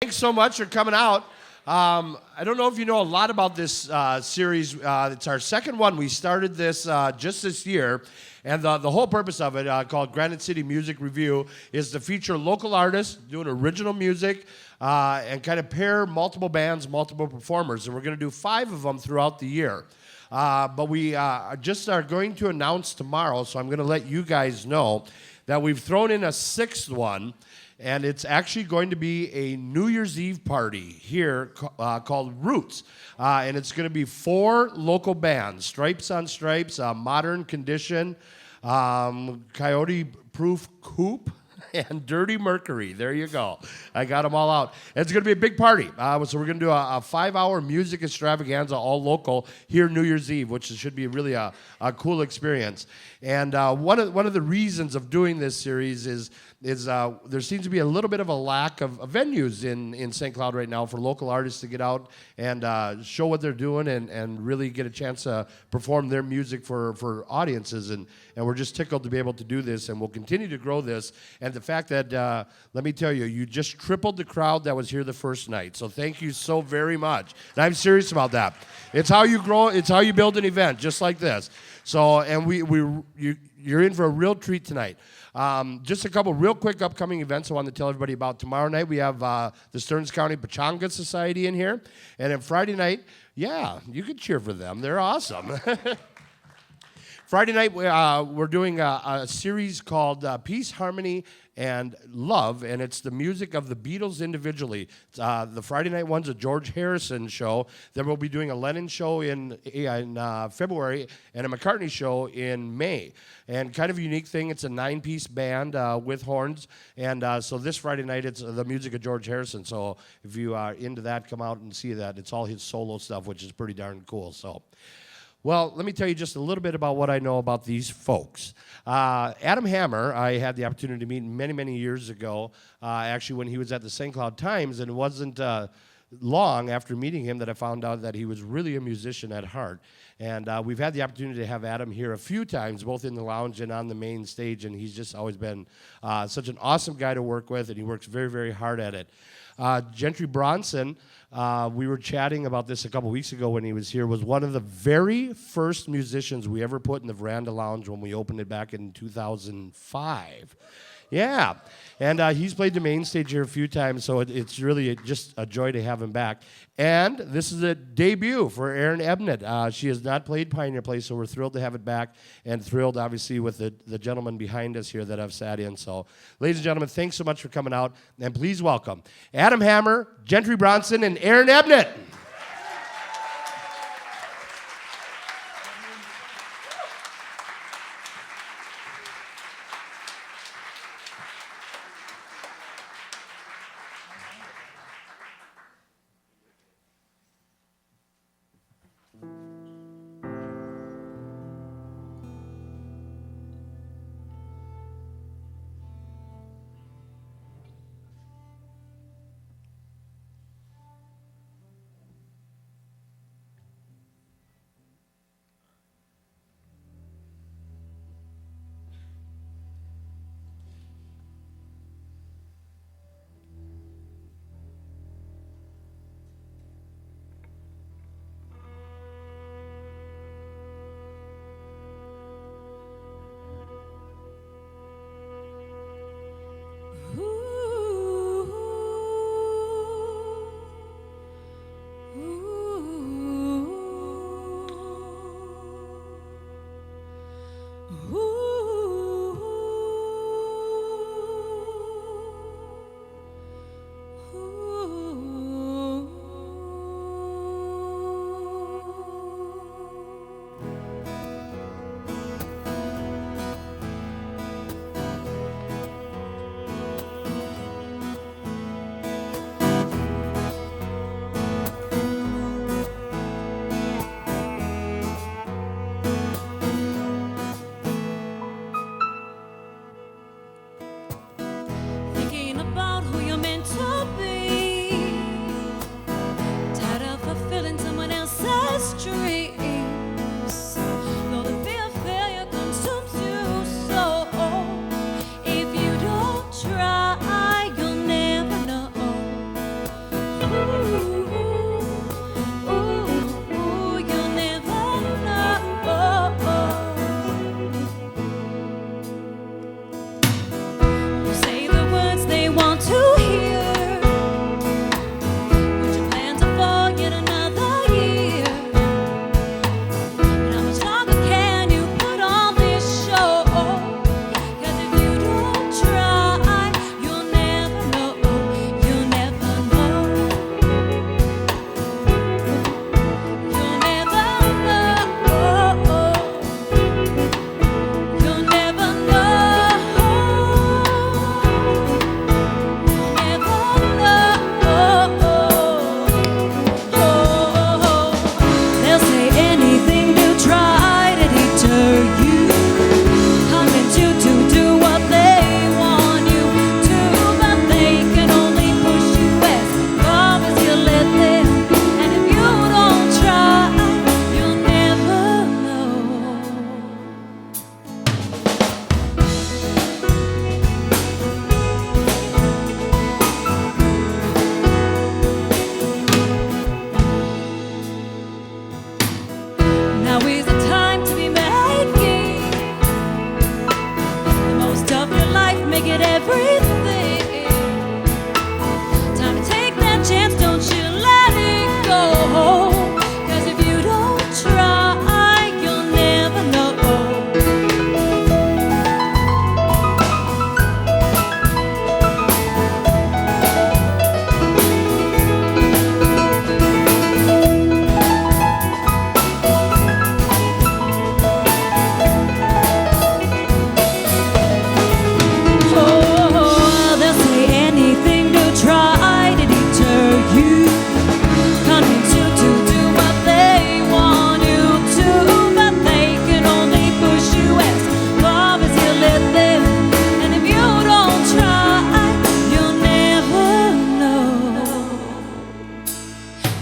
thanks so much for coming out. I don't know if you know a lot about this series. It's our second one. We started this just this year, and the whole purpose of it, called Granite City Music Review, is to feature local artists doing original music and kind of pair multiple bands, multiple performers, and we're going to do 5 of them throughout the year. But we just are going to announce tomorrow, so I'm going to let you guys know that we've thrown in a 6th one. And it's actually going to be a New Year's Eve party here called Roots. And it's going to be 4 local bands, Stripes on Stripes, Modern Condition, Coyote Proof Coop, and Dirty Mercury. There you go. I got them all out. It's going to be a big party. So we're going to do a 5-hour music extravaganza, all local, here New Year's Eve, which should be really a cool experience. And one of the reasons of doing this series is there seems to be a little bit of a lack of venues in St. Cloud right now for local artists to get out and show what they're doing and really get a chance to perform their music for audiences. And we're just tickled to be able to do this, and we'll continue to grow this. And the fact that, let me tell you, you just tripled the crowd that was here the first night. So thank you so very much. And I'm serious about that. It's how you grow. It's how you build an event, just like this. So, and you're in for a real treat tonight. Just a couple real quick upcoming events I want to tell everybody about. Tomorrow night we have the Stearns County Pechanga Society in here. And then Friday night, yeah, you can cheer for them. They're awesome. Friday night, we're doing a series called Peace, Harmony, and Love, and it's the music of the Beatles individually. The Friday night one's a George Harrison show. Then we'll be doing a Lennon show in February and a McCartney show in May. And kind of a unique thing, it's a 9-piece band with horns. And so this Friday night, it's the music of George Harrison. So if you are into that, come out and see that. It's all his solo stuff, which is pretty darn cool. So. Well, let me tell you just a little bit about what I know about these folks. Adam Hammer, I had the opportunity to meet many, many years ago, actually when he was at the St. Cloud Times, and it wasn't long after meeting him that I found out that he was really a musician at heart. And we've had the opportunity to have Adam here a few times, both in the lounge and on the main stage, and he's just always been such an awesome guy to work with, and he works very, very hard at it. Gentry Bronson, we were chatting about this a couple weeks ago when he was here, was one of the very first musicians we ever put in the Veranda Lounge when we opened it back in 2005. Yeah, and he's played the main stage here a few times, so it's really just a joy to have him back. And this is a debut for Erin Ebnet. She has not played Pioneer Place, so we're thrilled to have it back, and thrilled, obviously, with the gentleman behind us here that I've sat in. So, ladies and gentlemen, thanks so much for coming out, and please welcome Adam Hammer, Gentry Bronson, and Erin Ebnet.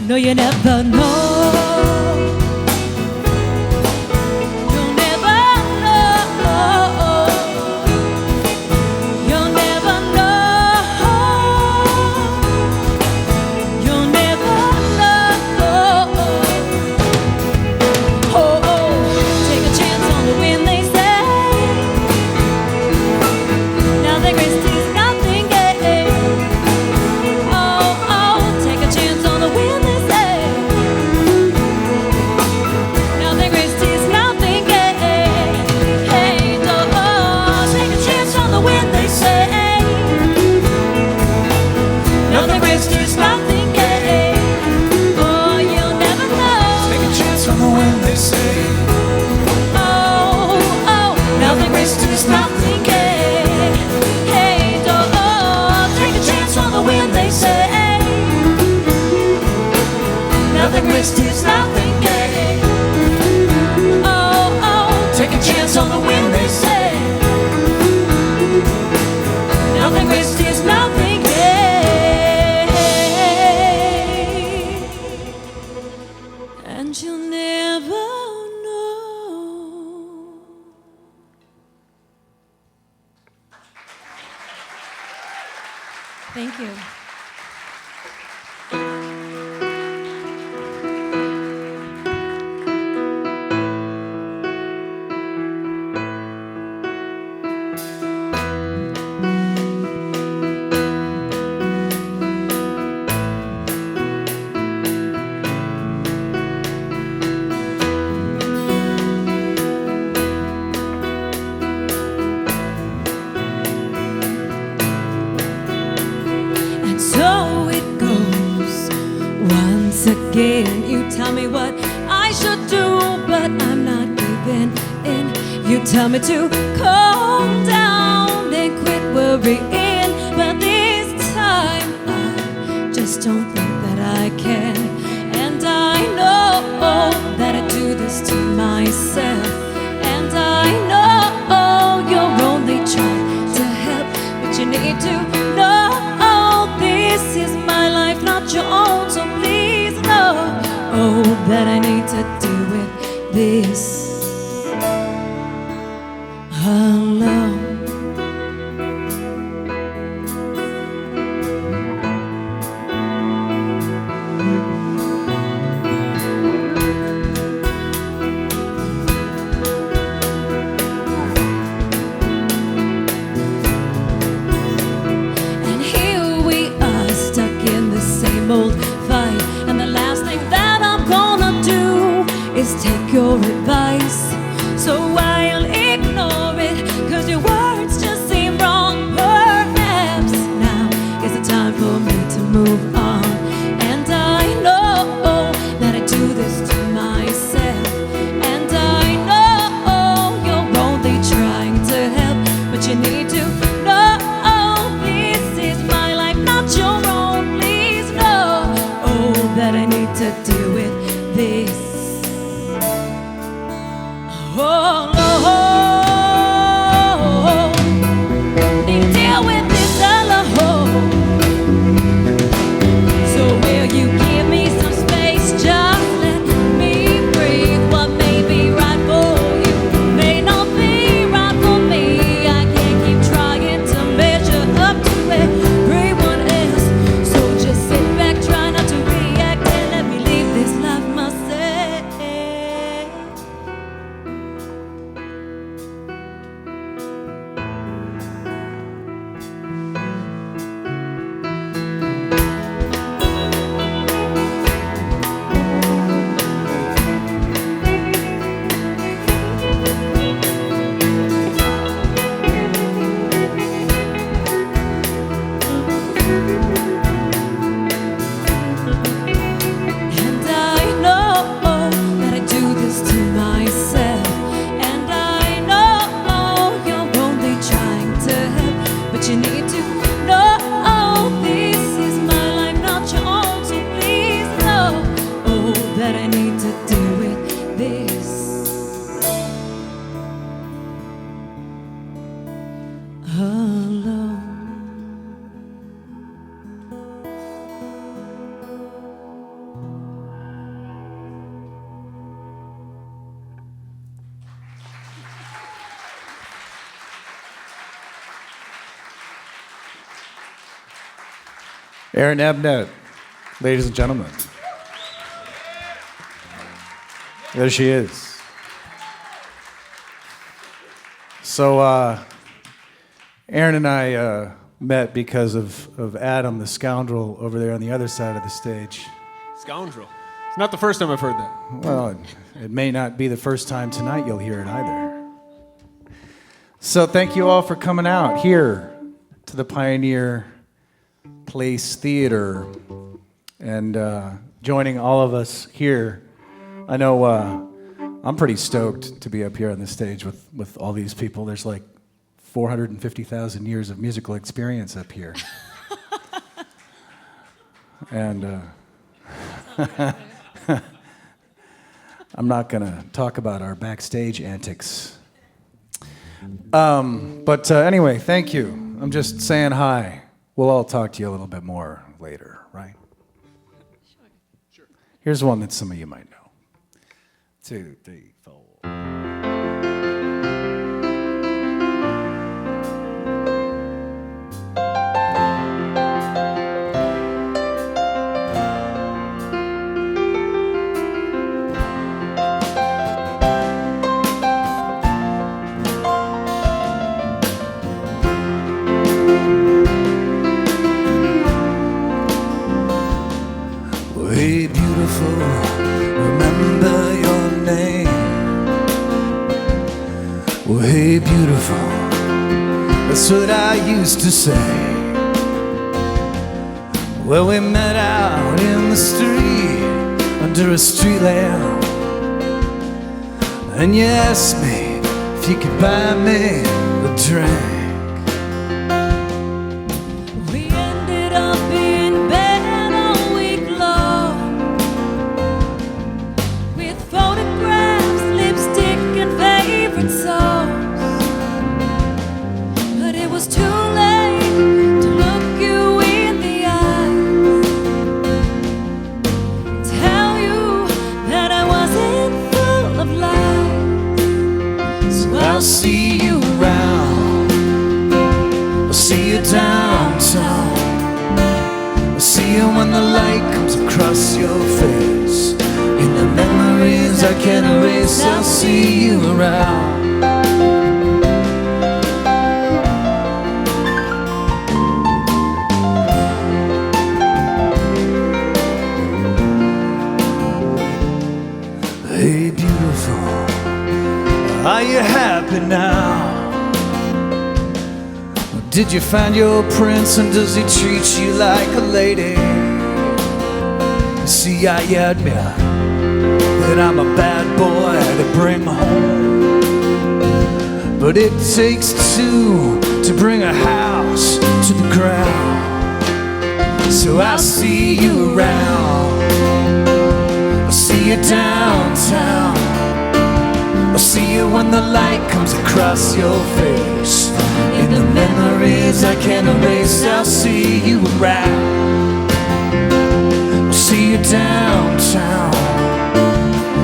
No, you never know. You'll never know. You'll never know. You'll never know. Oh, take a chance on the wind, they say. Now the grace is nothing gained. Oh, take a chance on the wind, they say. Now the grace is nothing gained. Hey, oh, take a chance on the wind, they say. Now the grace is nothing gained. Oh, you'll never know. Take a chance on the wind, they say. Oh, now the grace is nothing gained. Hey, oh, take a chance on the wind, they say. Now the grace is nothing gained. Oh, take a chance on the wind, they say. Now the grace is nothing gained. And you'll never know. Thank you. And so it goes. Once again, you tell me what I should do, but I'm not giving in. You tell me to calm down and quit worrying, but this time I just don't think that I can. And I know that I do this to myself, and I know you're only trying to help, but you need to know this is my life, not your own. So please know that I need to deal with this alone. And here we are, stuck in the same old fight. And the last thing that I'm gonna do is take your advice. So I'll ignore it, 'cause your words just seem wrong. Perhaps now is the time for me to move on. And I know that I do this to myself, and I know you're only trying to help, but you need to know this is my life, not your own. Please know that I need to deal with this. Oh, Lord, need to deal with this alone. So will you give me some space? Just let me breathe. What may be right for you may not be right for me. I can't keep trying to measure up to everyone else. So just sit back, try not to react, and let me leave this life myself. Erin Ebnet, ladies and gentlemen. There she is. So, Erin and I met because of Adam, the scoundrel, over there on the other side of the stage. Scoundrel. It's not the first time I've heard that. Well, it may not be the first time tonight you'll hear it either. So thank you all for coming out here to the Pioneer Place Theater and joining all of us here. I know I'm pretty stoked to be up here on the stage with all these people. There's like 450,000 years of musical experience up here. And I'm not going to talk about our backstage antics. But anyway, thank you. I'm just saying hi. We'll all talk to you a little bit more later, right? Sure. Here's one that some of you might know. 2, 3, 4. Hey, beautiful, remember your name. Well, hey, beautiful, that's what I used to say. Well, we met out in the street under a street lamp, and you asked me if you could buy me a drink. We ended up in bed all week long with photographs, lipstick, and favorite songs. But it was too late to look you in the eyes, tell you that I wasn't full of lies. So I'll see you around, I'll see you downtown, I'll see you when the light comes across your face. In the memories I can't erase, I'll see you around. Hey, beautiful, are you happy now? Did you find your prince and does he treat you like a lady? See, I admit that I'm a bad boy to bring home, but it takes two to bring a house to the ground. So I'll see you around, I'll see you downtown, I'll see you when the light comes across your face. In the memories I can't erase, I'll see you around, I'll see you downtown,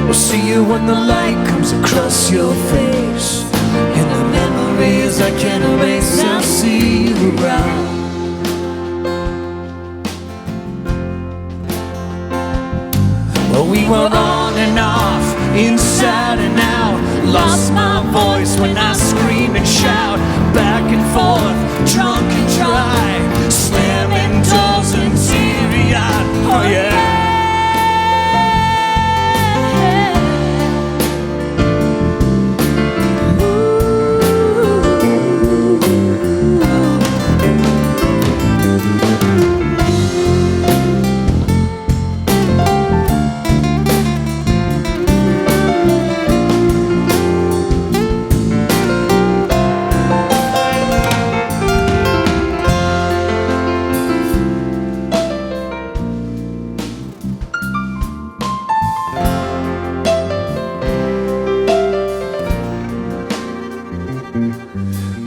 I'll see you when the light comes across your face. In the memories I can't erase, I'll see you around. Well, we were on and off, inside and out. Lost my voice when I scream and shout, back and forth, drunk and dry, slamming doors and teary-eyed. Oh yeah.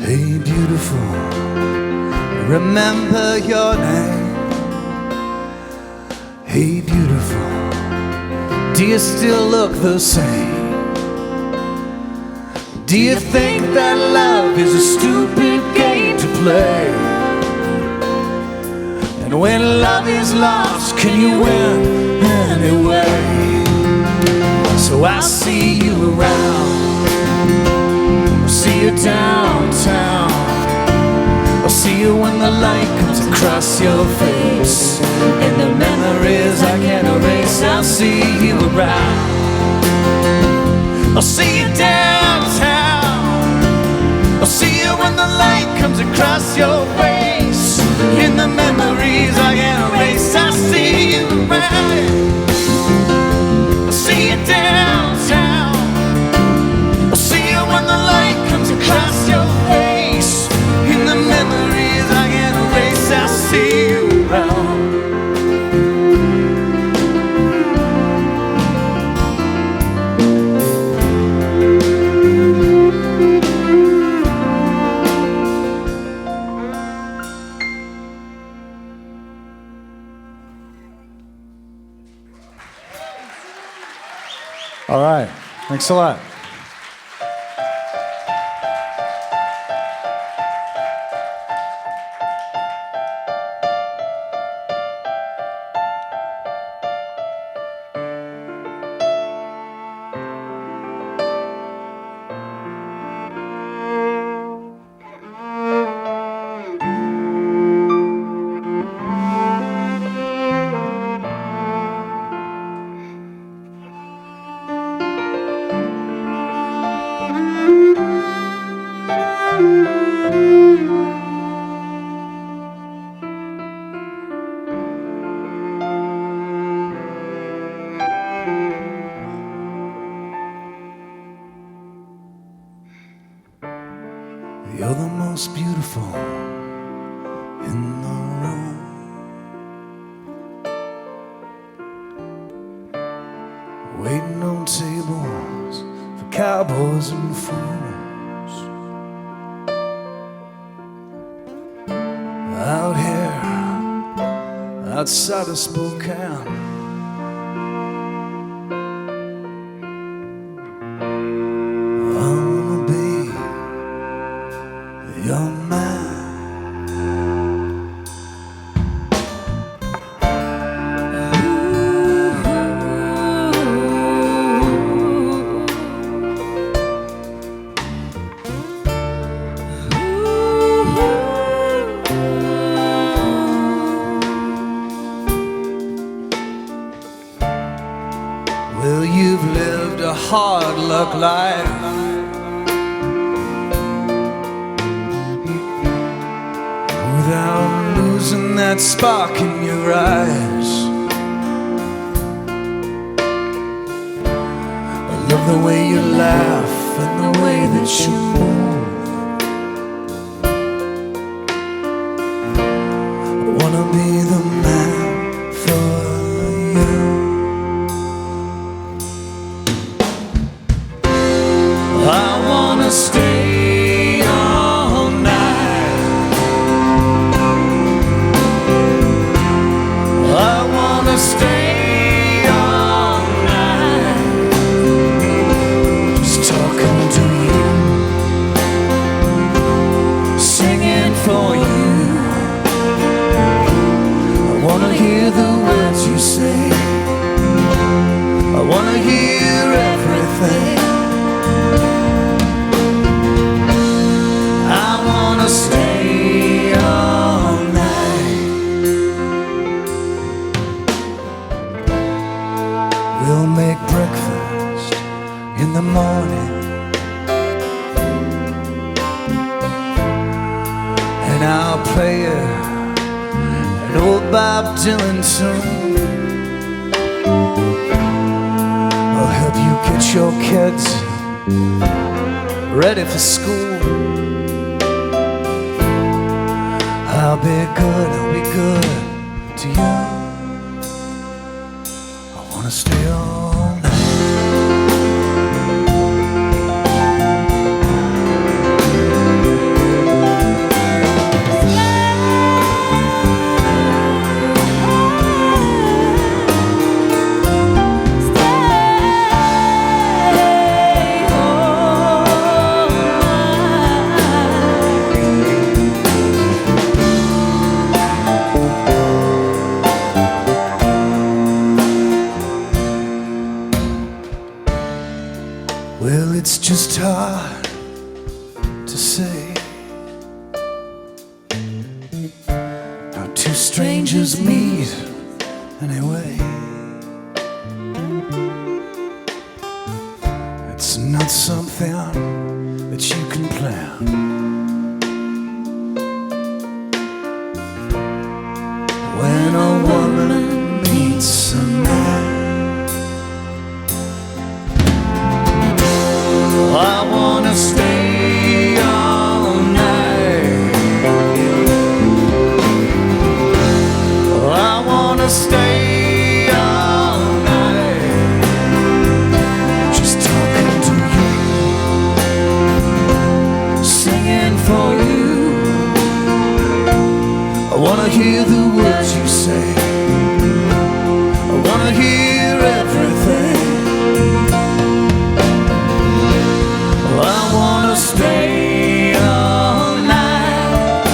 Hey, beautiful, remember your name. Hey, beautiful, do you still look the same? Do you think that love is a stupid game to play? And when love is lost, can you win anyway? So I see you around, I'll see you downtown, I'll see you when the light comes across your face. And the memories I can't erase, I'll see you around, I'll see you downtown, I'll see you when the light comes across your face. In the memories I can't erase, I'll see you around, I'll see you downtown, I'll see you when the light comes across your face. In the memories I can't erase, I'll see you around. All right. Thanks a lot. You're the most beautiful in the room. Waiting on tables for cowboys and fools. Out here, outside of Spokane, I wanna be your man. Well, you've lived a hard luck life, without losing that spark in your eyes. I love the way you laugh and the way that you move. I wanna be the man for you. I wanna stay all night, I wanna stay all night, just talking to you, singing for you. I wanna hear the words you say, I wanna hear everything. I wanna stay all night. We'll make breakfast in the morning, and I'll play you an old Bob Dylan tune. I'll help you get your kids ready for school. I'll be good to you. I wanna stay all night. it's just hard to say how two strangers meet anyway. It's not something that you can plan. When a woman meets a man, I wanna stay all night. I wanna stay all night, just talking to you, singing for you. I wanna hear the words you say. I wanna hear everything. I wanna stay all night.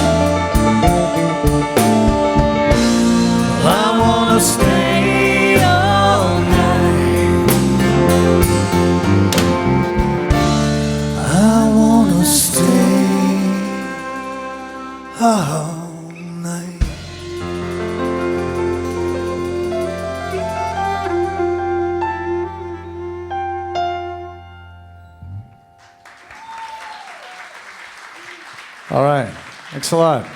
I wanna stay all night. I wanna stay all night. All right. Thanks a lot.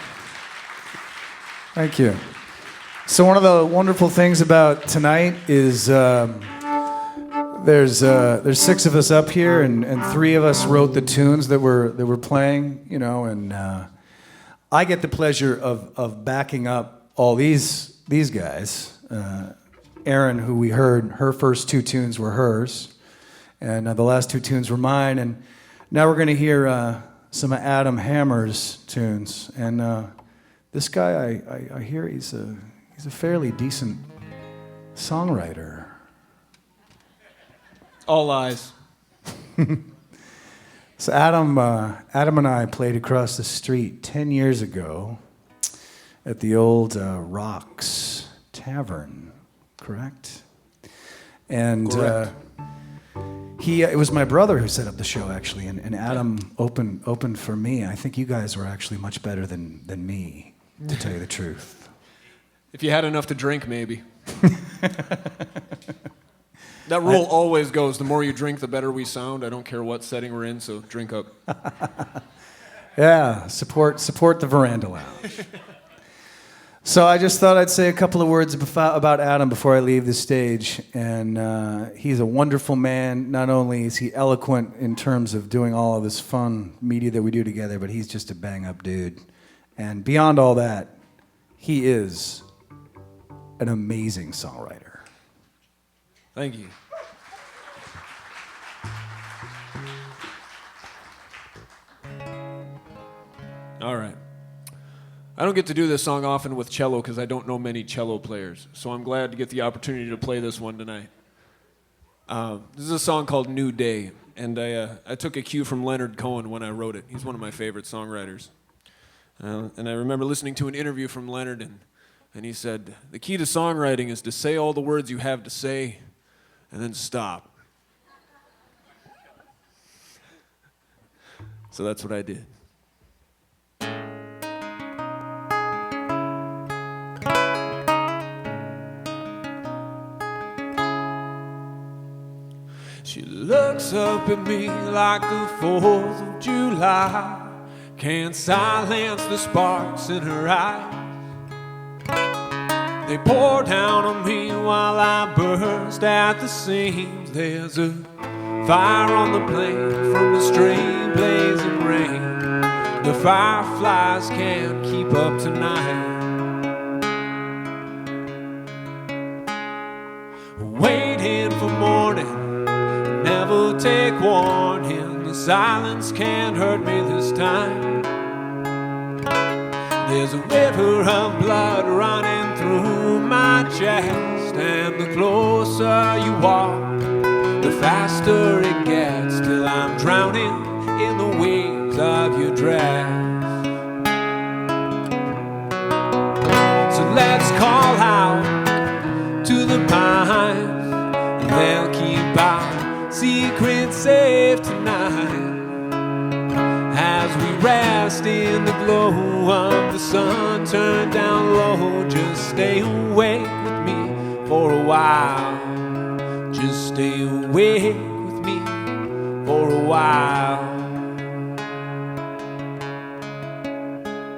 Thank you. So one of the wonderful things about tonight is there's 6 of us up here, and 3 of us wrote the tunes that we're playing, you know, and I get the pleasure of backing up all these guys. Erin, who we heard, her first 2 tunes were hers, and the last 2 tunes were mine, and now we're going to hear some of Adam Hammer's tunes, and this guy, I hear he's a fairly decent songwriter. All lies. So Adam and I played across the street 10 years ago at the old Rocks Tavern, correct? And Correct. it was my brother who set up the show, actually, and Adam opened for me. I think you guys were actually much better than me, to tell you the truth. If you had enough to drink, maybe. That rule always goes, the more you drink, the better we sound. I don't care what setting we're in, so drink up. Yeah, support the Veranda Lounge. So I just thought I'd say a couple of words about Adam before I leave the stage. And he's a wonderful man. Not only is he eloquent in terms of doing all of this fun media that we do together, but he's just a bang-up dude. And beyond all that, he is an amazing songwriter. Thank you. All right. I don't get to do this song often with cello because I don't know many cello players, so I'm glad to get the opportunity to play this one tonight. This is a song called New Day, and I took a cue from Leonard Cohen when I wrote it. He's one of my favorite songwriters. And I remember listening to an interview from Leonard, and he said, the key to songwriting is to say all the words you have to say and then stop. So that's what I did. She looks up at me like the 4th of July. Can't silence the sparks in her eyes. They pour down on me while I burst at the seams. There's a fire on the plain from the stray blazing rain. The fireflies can't keep up tonight. Waiting for morning, never take warning. The silence can't hurt me this time. There's a river of blood running through my chest, and the closer you walk, the faster it gets, till I'm drowning in the waves of your dress. So let's call out to the pines, and they'll keep out secrets safe tonight. As we rest in the glow of the sun, turn down low, just stay awake with me for a while. Just stay awake with me for a while.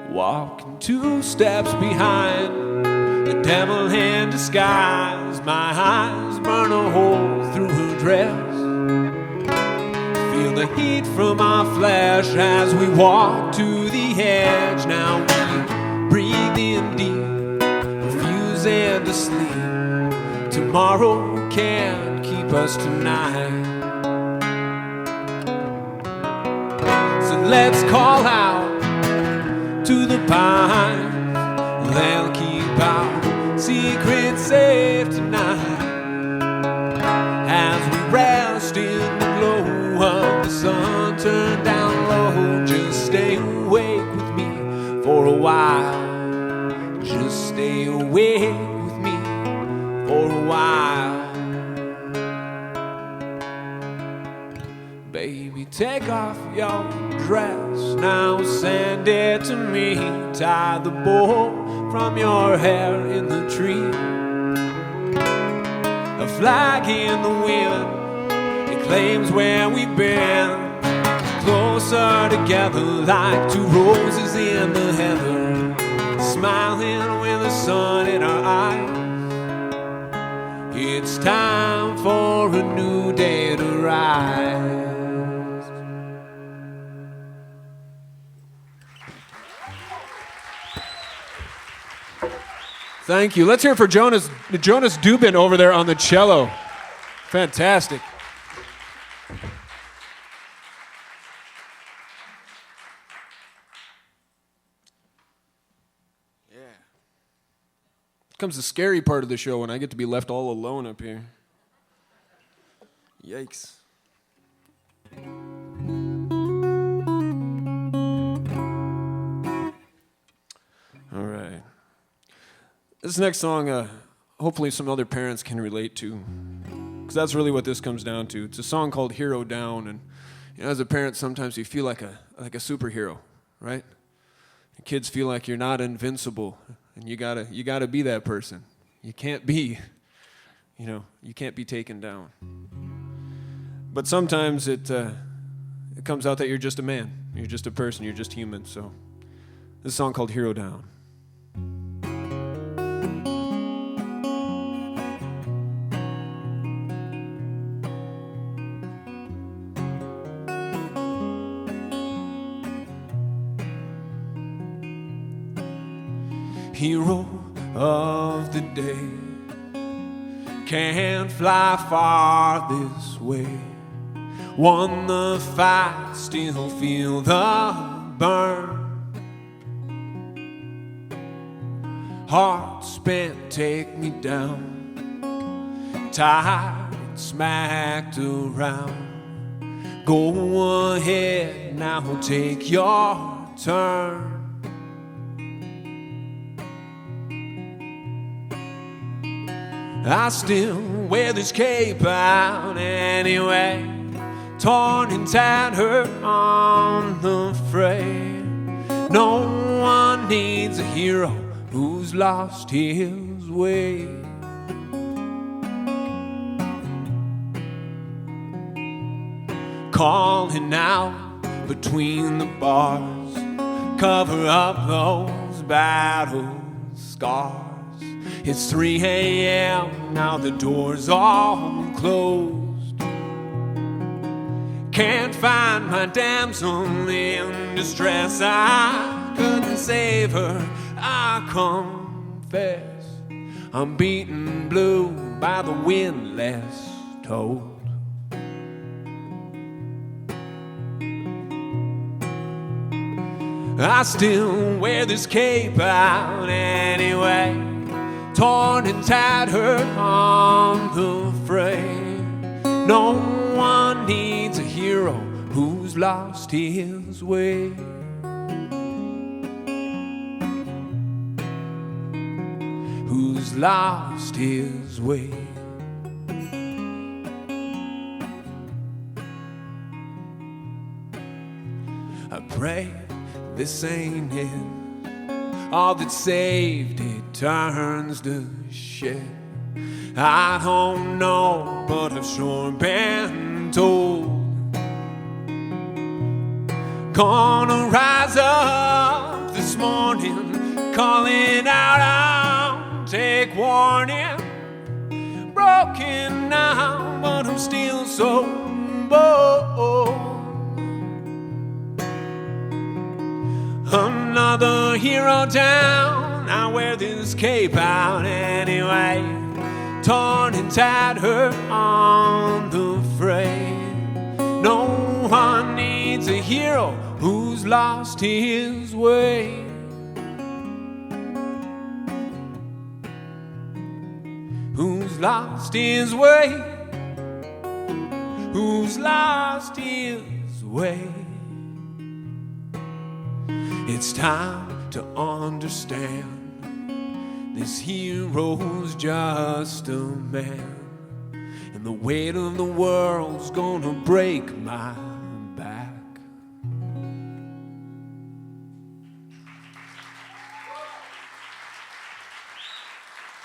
Walking 2 steps behind the devil in disguise. My eyes burn a hole through her dress. Feel the heat from our flesh as we walk to the edge. Now we breathe in deep, refusing to sleep. Tomorrow can't keep us tonight. So let's call out to the pines. They'll keep our secrets safe tonight. As we rest in the glow of the sun, turn down low, just stay awake with me for a while. Just stay awake with me for a while. Baby, take off your dress now, send it to me. Tie the bow from your hair in the tree. A flag in the wind, it claims where we've been. Closer together like 2 roses in the heather, smiling with the sun in our eyes. It's time for a new day to rise. Thank you. Let's hear it for Jonas Dubin over there on the cello. Fantastic. Yeah. Comes the scary part of the show when I get to be left all alone up here. Yikes. All right. This next song, hopefully some other parents can relate to, because that's really what this comes down to. It's a song called "Hero Down," and you know, as a parent, sometimes you feel like a superhero, right? And kids feel like you're not invincible, and you gotta be that person. You can't be, you can't be taken down. But sometimes it comes out that you're just a man, you're just a person, you're just human. So this is a song called "Hero Down." Hero of the day, can't fly far this way. Won the fight, still feel the burn. Heart spent, take me down. Tired, smacked around. Go ahead, now take your turn. I still wear this cape out anyway, torn and tattered on the fray. No one needs a hero who's lost his way. Calling out between the bars, cover up those battle scars. It's 3 a.m., now the door's all closed. Can't find my damsel in distress. I couldn't save her, I confess. I'm beaten blue by the wind, less told. I still wear this cape out anyway, torn and tattered on the fray. No one needs a hero who's lost his way. Who's lost his way. pray this ain't it. All that's saved, it turns to shit. I don't know, but I've sure been told. Gonna rise up this morning, calling out, I'll take warning. Broken now, but I'm still so bold. Another hero down, I wear this cape out anyway. Torn and tattered on the fray. No one needs a hero who's lost his way. Who's lost his way? Who's lost his way? It's time to understand this hero's just a man, and the weight of the world's gonna break my back.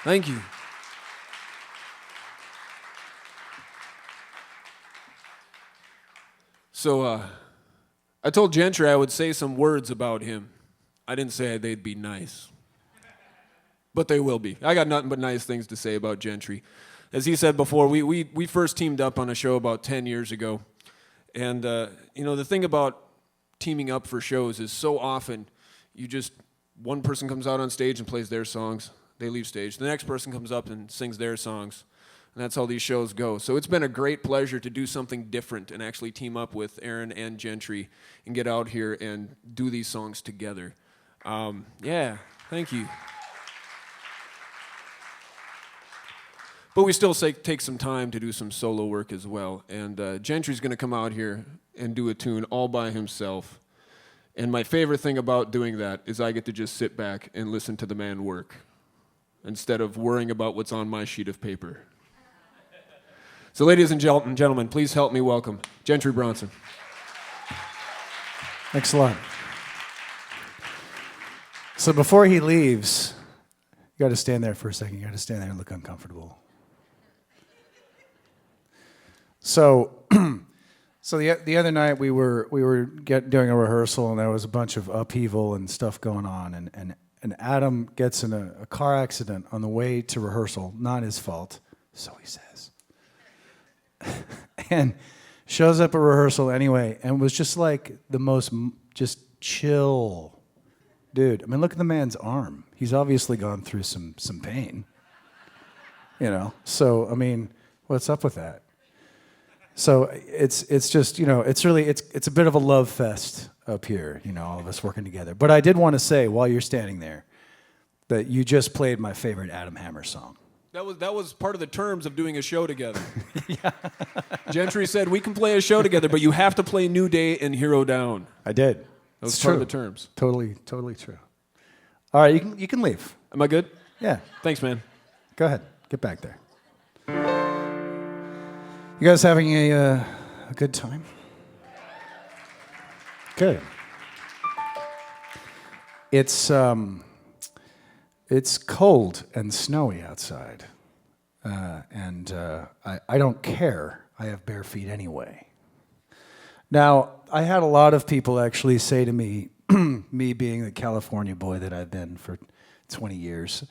Thank you. So, I told Gentry I would say some words about him. I didn't say they'd be nice. But they will be. I got nothing but nice things to say about Gentry. As he said before, we first teamed up on a show about 10 years ago. And, the thing about teaming up for shows is so often one person comes out on stage and plays their songs. They leave stage. The next person comes up and sings their songs. And that's how these shows go. So it's been a great pleasure to do something different and actually team up with Aaron and Gentry and get out here and do these songs together. Thank you. But we still take some time to do some solo work as well. And Gentry's going to come out here and do a tune all by himself. And my favorite thing about doing that is I get to just sit back and listen to the man work instead of worrying about what's on my sheet of paper. So ladies and gentlemen, please help me welcome Gentry Bronson. Thanks a lot. So before he leaves, you got to stand there for a second. You got to stand there and look uncomfortable. So the other night we were doing a rehearsal, and there was a bunch of upheaval and stuff going on, and Adam gets in a car accident on the way to rehearsal, not his fault, so he says. And shows up at rehearsal anyway, and was just like the most just chill dude. I mean, look at the man's arm. He's obviously gone through some pain, So I mean, what's up with that? So it's just it's a bit of a love fest up here, all of us working together. But I did want to say while you're standing there that you just played my favorite Adam Hammer song. That was part of the terms of doing a show together. Yeah. Gentry said, we can play a show together, but you have to play New Day and Hero Down. I did. That was part of the terms. Totally true. All right, you can leave. Am I good? Yeah. Thanks, man. Go ahead. Get back there. You guys having a good time? Good. It's cold and snowy outside, and I don't care. I have bare feet anyway. Now, I had a lot of people actually say to me, me being the California boy that I've been for 20 years,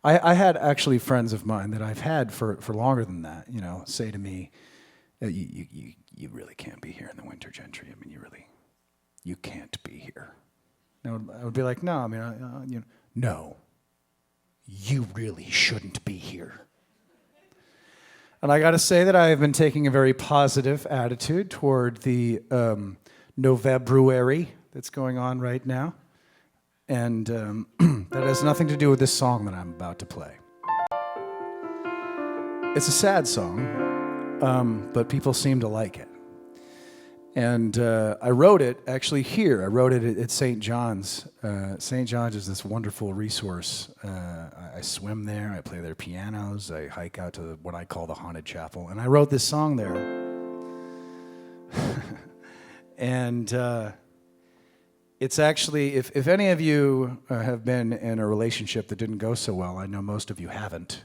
I had actually friends of mine that I've had for longer than that, say to me, you really can't be here in the winter, Gentry. I mean, you can't be here. And I would be like, no, I mean, no. You really shouldn't be here. And I got to say that I have been taking a very positive attitude toward the Novembruary that's going on right now. And that has nothing to do with this song that I'm about to play. It's a sad song, but people seem to like it. And I wrote it actually here. I wrote it at St. John's. St. John's is this wonderful resource. I swim there. I play their pianos. I hike out to what I call the Haunted Chapel. And I wrote this song there. And It's actually, if any of you have been in a relationship that didn't go so well, I know most of you haven't.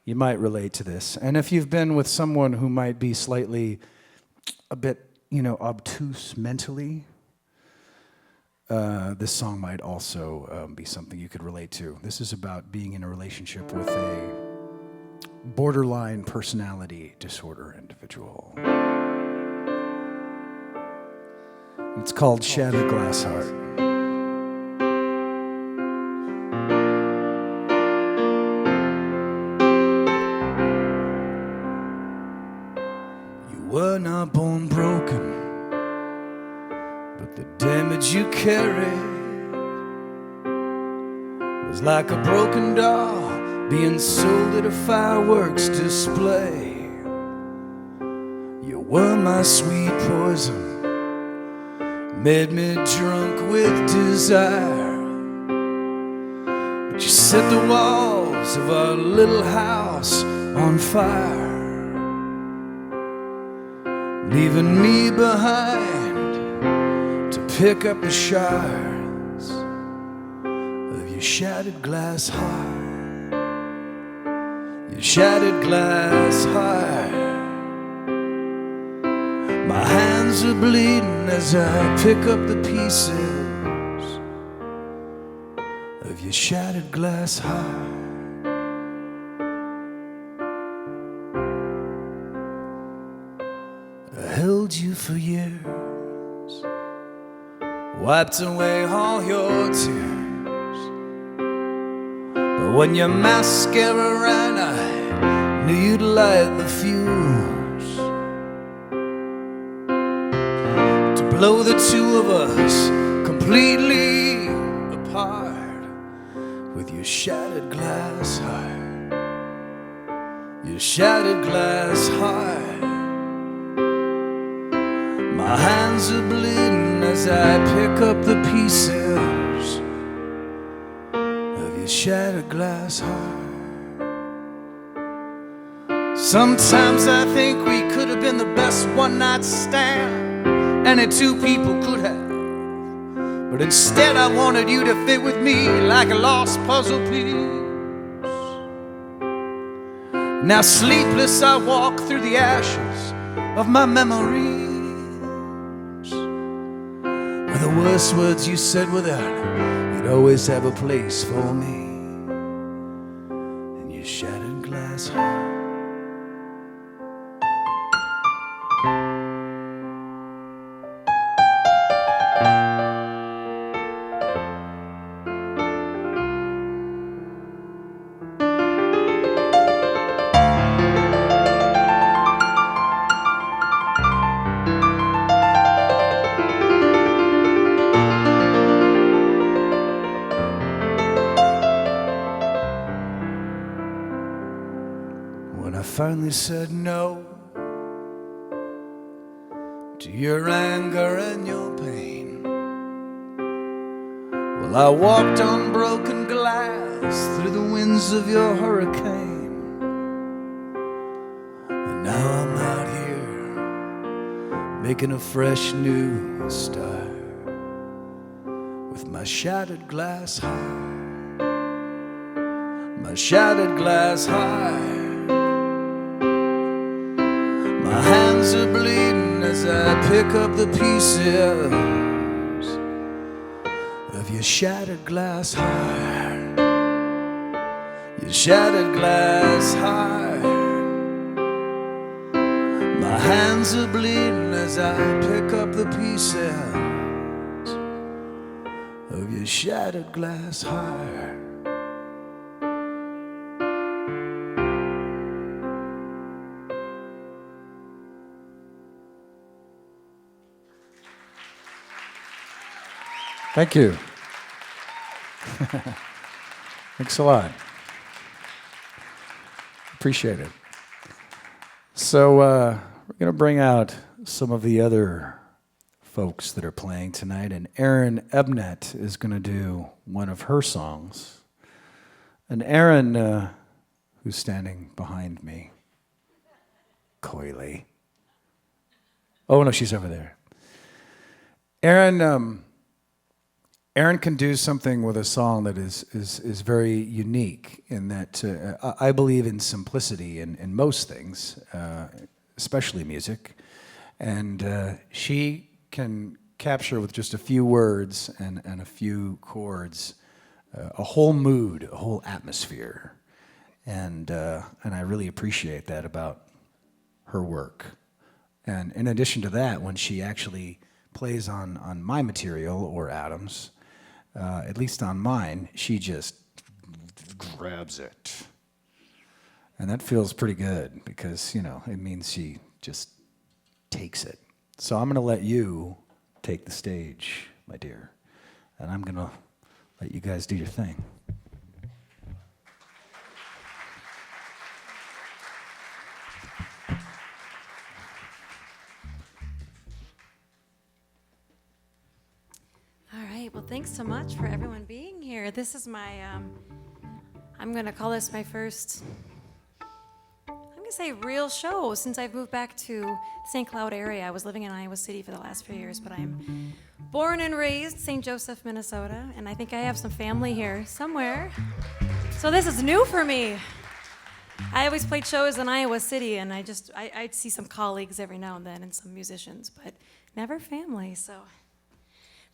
You might relate to this. And if you've been with someone who might be slightly a bit, obtuse mentally, this song might also be something you could relate to. This is about being in a relationship with a borderline personality disorder individual. It's called Shattered Glass Heart. You were not born broken, but the damage you carried was like a broken doll being sold at a fireworks display. You were my sweet poison, made me drunk with desire. But you set the walls of our little house on fire, leaving me behind to pick up the shards of your shattered glass heart. Your shattered glass heart. My hands are bleeding as I pick up the pieces of your shattered glass heart. I held you for years, wiped away all your tears. But when your mascara ran, I knew you'd light the fuse to blow the two of us completely apart with your shattered glass heart. Your shattered glass heart. My hands are bleeding as I pick up the pieces of your shattered glass heart. Sometimes I think we could have been the best one-night stand any two people could have. But instead I wanted you to fit with me like a lost puzzle piece. Now sleepless I walk through the ashes of my memories, where the worst words you said were that you'd always have a place for me in your shattered glass heart. When I finally said no to your anger and your pain, well, I walked on broken glass through the winds of your hurricane. And now I'm out here making a fresh new start with my shattered glass heart. My shattered glass heart. My hands are bleeding as I pick up the pieces of your shattered glass heart. Your shattered glass heart. My hands are bleeding as I pick up the pieces of your shattered glass heart. Thank you. Thanks a lot. Appreciate it. So we're going to bring out some of the other folks that are playing tonight, and Erin Ebnet is going to do one of her songs. And Erin, who's standing behind me, coyly. Oh, no, she's over there. Aaron can do something with a song that is very unique in that I believe in simplicity in most things, especially music. And she can capture with just a few words and a few chords a whole mood, a whole atmosphere. And I really appreciate that about her work. And in addition to that, when she actually plays on my material or Adam's, at least on mine, she just grabs it. And that feels pretty good because, you know, it means she just takes it. So I'm going to let you take the stage, my dear. And I'm going to let you guys do your thing. All right, well, thanks so much for everyone being here. This is my, I'm going to call this my first, I'm going to say real show since I've moved back to St. Cloud area. I was living in Iowa City for the last few years, but I'm born and raised St. Joseph, Minnesota, and I think I have some family here somewhere. So this is new for me. I always played shows in Iowa City, and I'd see some colleagues every now and then and some musicians, but never family, so.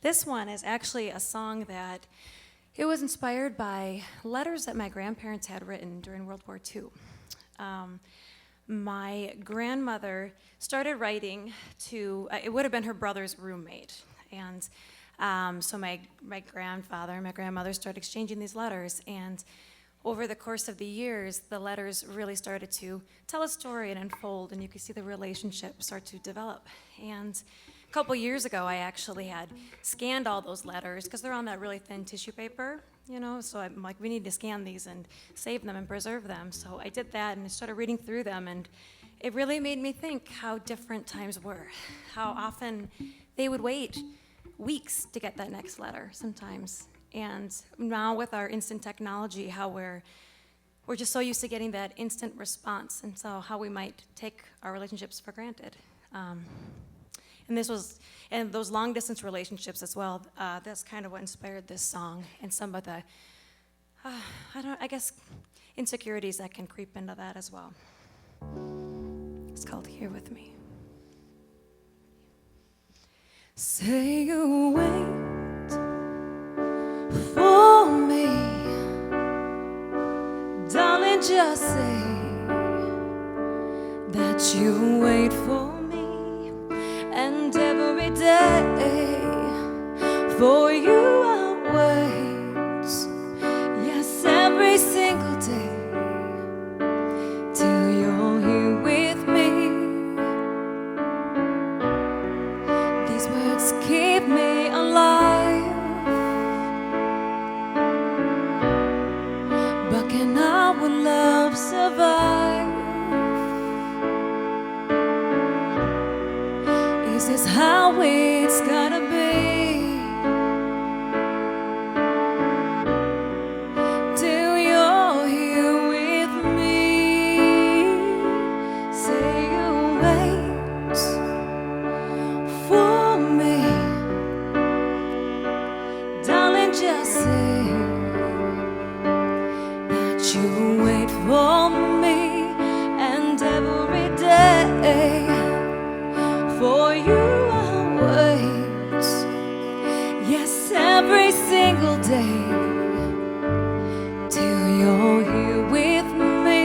This one is actually a song that it was inspired by letters that my grandparents had written during World War II. My grandmother started writing to, it would have been her brother's roommate. And so my grandfather and my grandmother started exchanging these letters. And over the course of the years, the letters really started to tell a story and unfold, and you could see the relationship start to develop. And a couple years ago, I actually had scanned all those letters because they're on that really thin tissue paper, you know, so I'm like, we need to scan these and save them and preserve them. So I did that and I started reading through them, and it really made me think how different times were, how often they would wait weeks to get that next letter sometimes. And now with our instant technology, how we're just so used to getting that instant response, and so how we might take our relationships for granted. And those long distance relationships as well, that's kind of what inspired this song and some of the, I guess, insecurities that can creep into that as well. It's called Here With Me. Say you wait for me, darling, just say that you wait for me. And every day for you I'll wait. Yes, every single day till you're here with me. These words keep me alive. But can our love survive? Is this how it's gotta be? Till you're here with me. Say you wait for me, darling, just say that you wait for me. And every day for you I'll wait. Yes, every single day till you're here with me.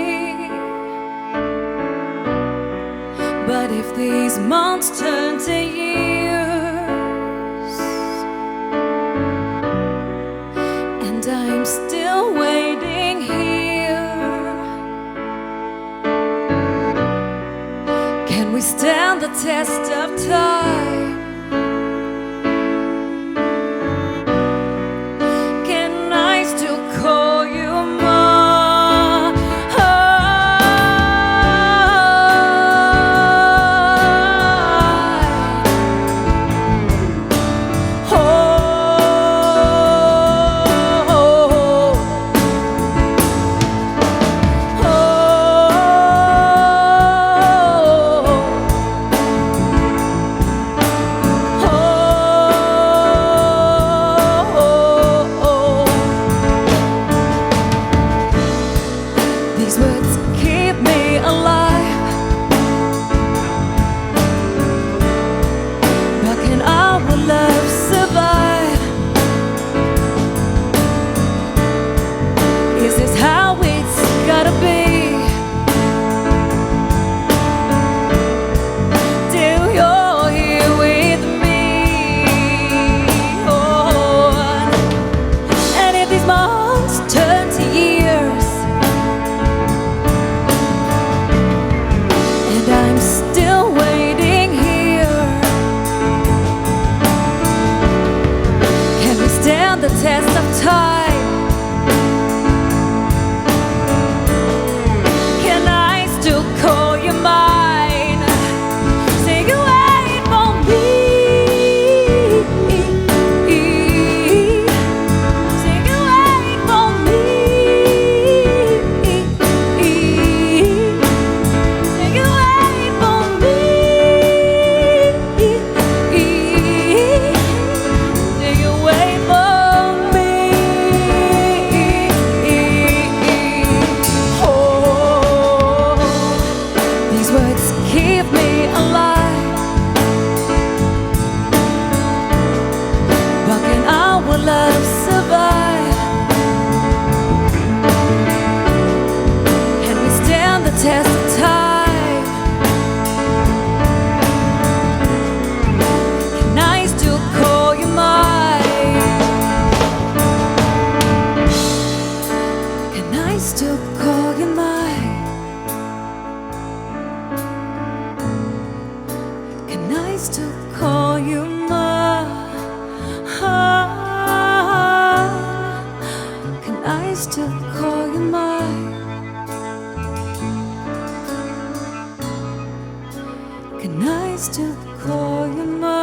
But if these months turn to years and I'm still waiting here, can we stand the test of time? Can I still call you mine? These words keep me alive. How can our love survive? Is this how it's gotta be? Till you're here with me. Oh, and if these months turn to years, and I'm still waiting here, can we stand the test of time? Can I still call you mine? Say you wait for me. Say you wait for me. Say you wait for me. Say you wait for me. Oh, these words keep me alive. How can our love survive? Can we stand the test of time? Can I still call you mine? Can I still call you mine? Can I still call you mine? Can I still call you mine? Can I still call you mine?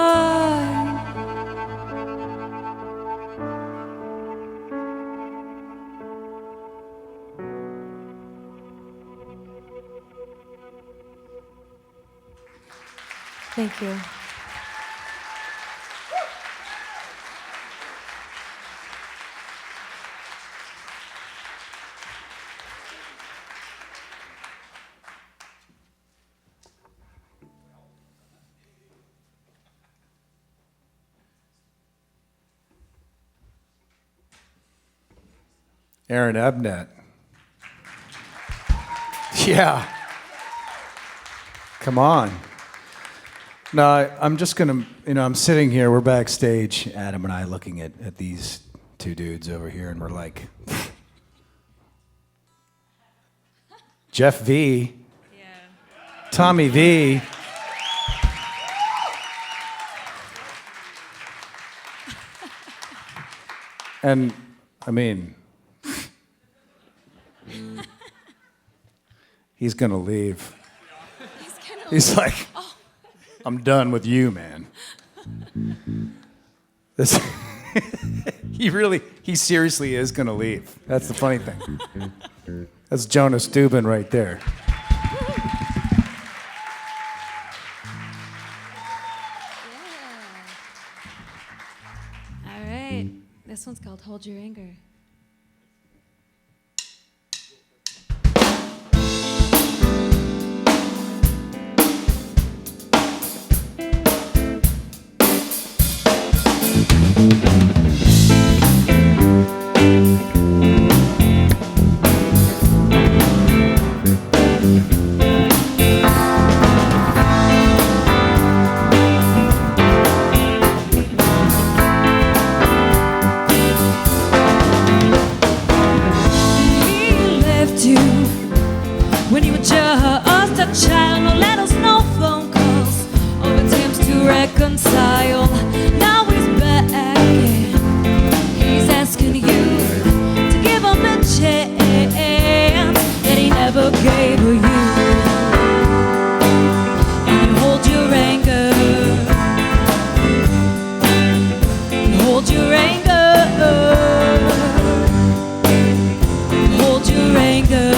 Thank you. Aaron Ebnet. Yeah. Come on. No, I'm just going to, I'm sitting here, we're backstage, Adam and I looking at these two dudes over here, and we're like, Jeff V, Tommy V, and I mean, he's going to leave. He's like, I'm done with you, man. This, he seriously is going to leave. That's the funny thing. That's Jonas Dubin right there. All right. This one's called Hold Your Anger. He left you when you were just a child. No letters, no phone calls, or attempts to reconcile. Now he's back again. He's asking you to give him a chance that he never gave you. And you hold your anger. You hold your anger. Hold your anger.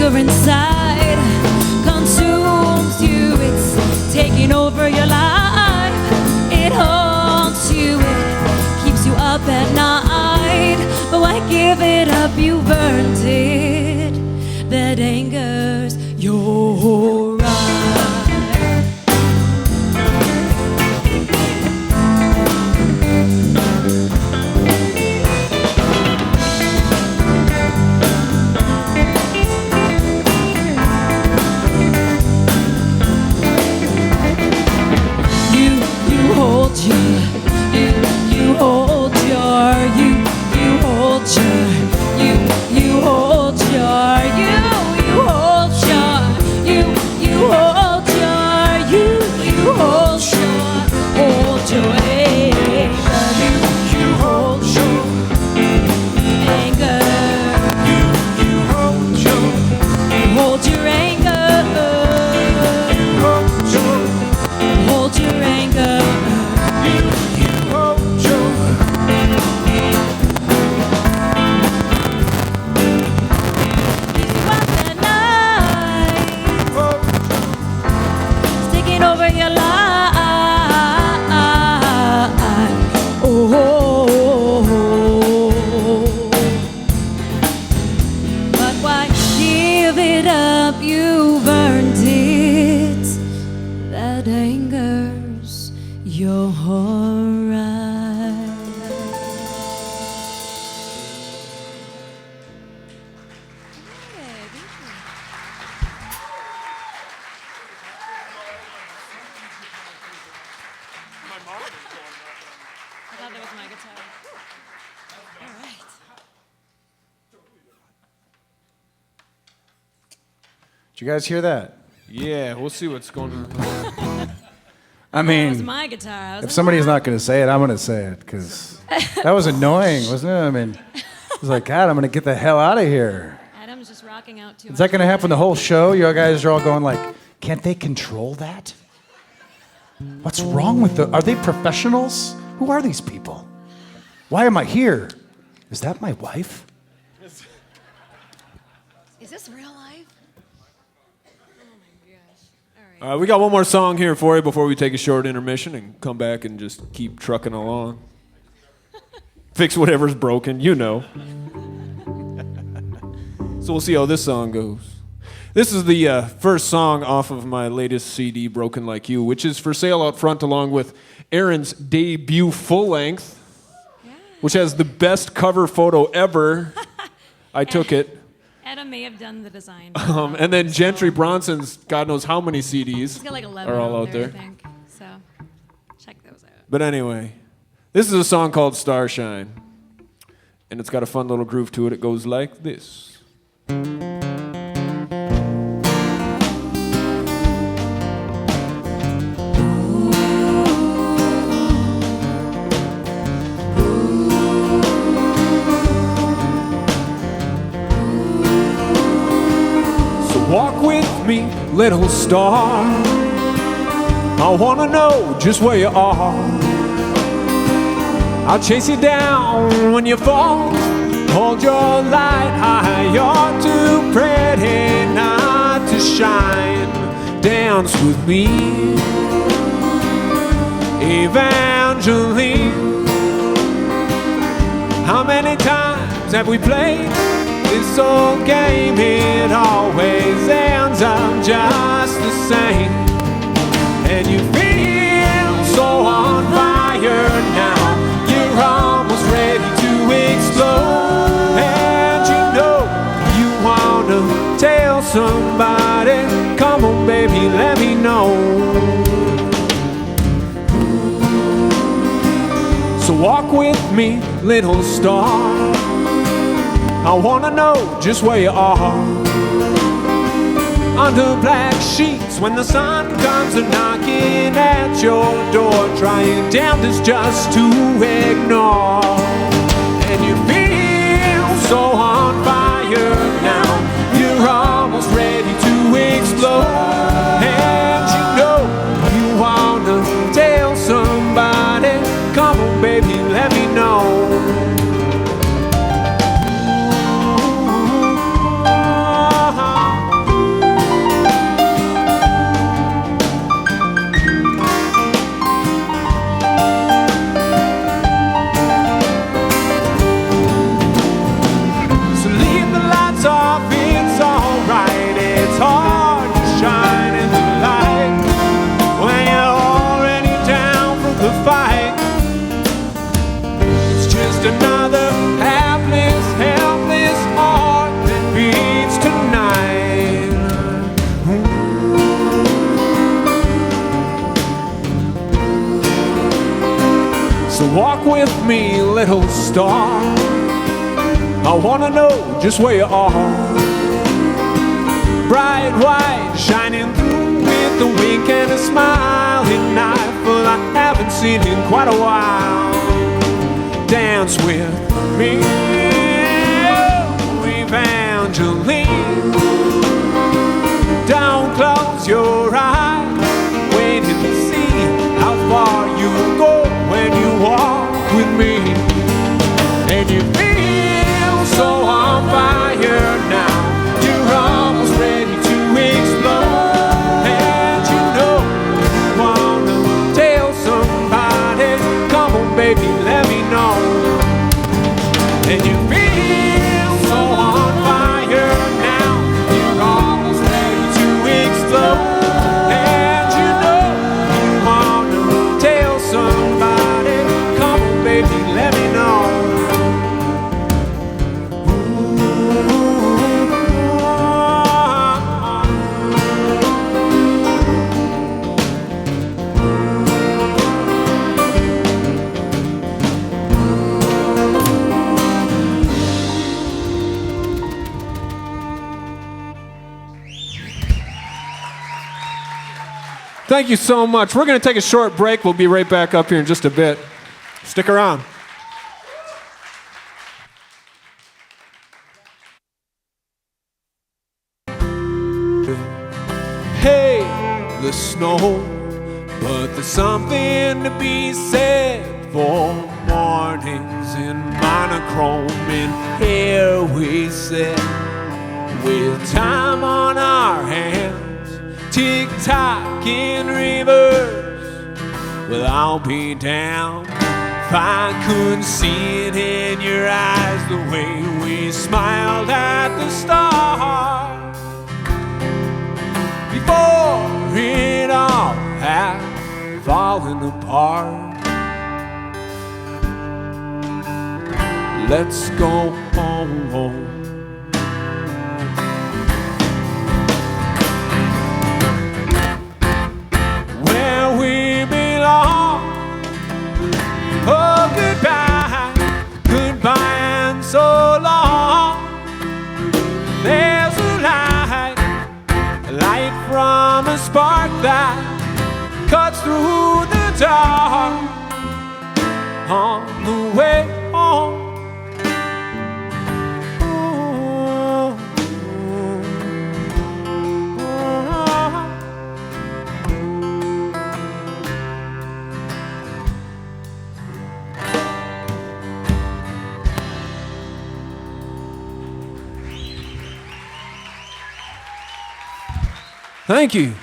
anger inside consumes you. It's taking over your life. It haunts you. It keeps you up at night. But why give it up? You've earned it. That anger's your right. You hold thought that was my guitar. All right. Did you guys hear that? Yeah, we'll see what's going on. I That was mean, my guitar. I was if like, somebody's not going to say it, I'm going to say it because that was annoying, wasn't it? I mean, I was like, God, I'm going to get the hell out of here. Adam's just rocking out too much. Is that going to happen the whole show? You guys are all going like, can't they control that? What's wrong with are they professionals? Who are these people? Why am I here? Is that my wife? Is this real life? Oh my gosh. All right. We got one more song here for you before we take a short intermission and come back and just keep trucking along. Fix whatever's broken, you know. So we'll see how this song goes. This is the first song off of my latest CD, Broken Like You, which is for sale out front along with Aaron's debut full-length, which has the best cover photo ever. I took it. Adam may have done the design. And then Gentry Bronson's God knows how many CDs He's got like 11 are all out I there. think. So check those out. But anyway, this is a song called Starshine. And it's got a fun little groove to it. It goes like this. Walk with me, little star. I wanna know just where you are. I'll chase you down when you fall. Hold your light high, you're too pretty not to shine. Dance with me, Evangeline. How many times have we played this old game? It always ends up just the same. And you feel so on fire now. You're almost ready to explode. And you know you wanna tell somebody. Come on baby, let me know. So walk with me, little star. I wanna know just where you are. Under black sheets when the sun comes a knocking at your door, trying damnedest just to ignore. And you feel so on fire now. You're almost ready to explode. And you know you wanna tell somebody. Come on baby, let me know. little star. I wanna know just where you are. Bright white, shining through with a wink and a smile. At night, well, I haven't seen in quite a while. Dance with me, oh, Evangeline. Don't close your eyes, waiting to see how far you go when you walk with me. And you feel so on fire now, you're almost ready to explode. And you know you wanna tell somebody, come on baby, let me know. And you feel so on fire now, you're almost ready to explode. And you know you wanna tell somebody, come on baby, let me know. Thank you so much. We're going to take a short break. We'll be right back up here in just a bit. Stick around. Hey, the snow, but there's something to be said for mornings in monochrome. And here we sit with time on our hands, tick-tock in reverse. Well, I'll be down if I couldn't see it in your eyes, the way we smiled at the start before it all had fallen apart. Let's go home. Oh, goodbye, goodbye and so long. There's a light from a spark that cuts through the dark on the way home. Thank you.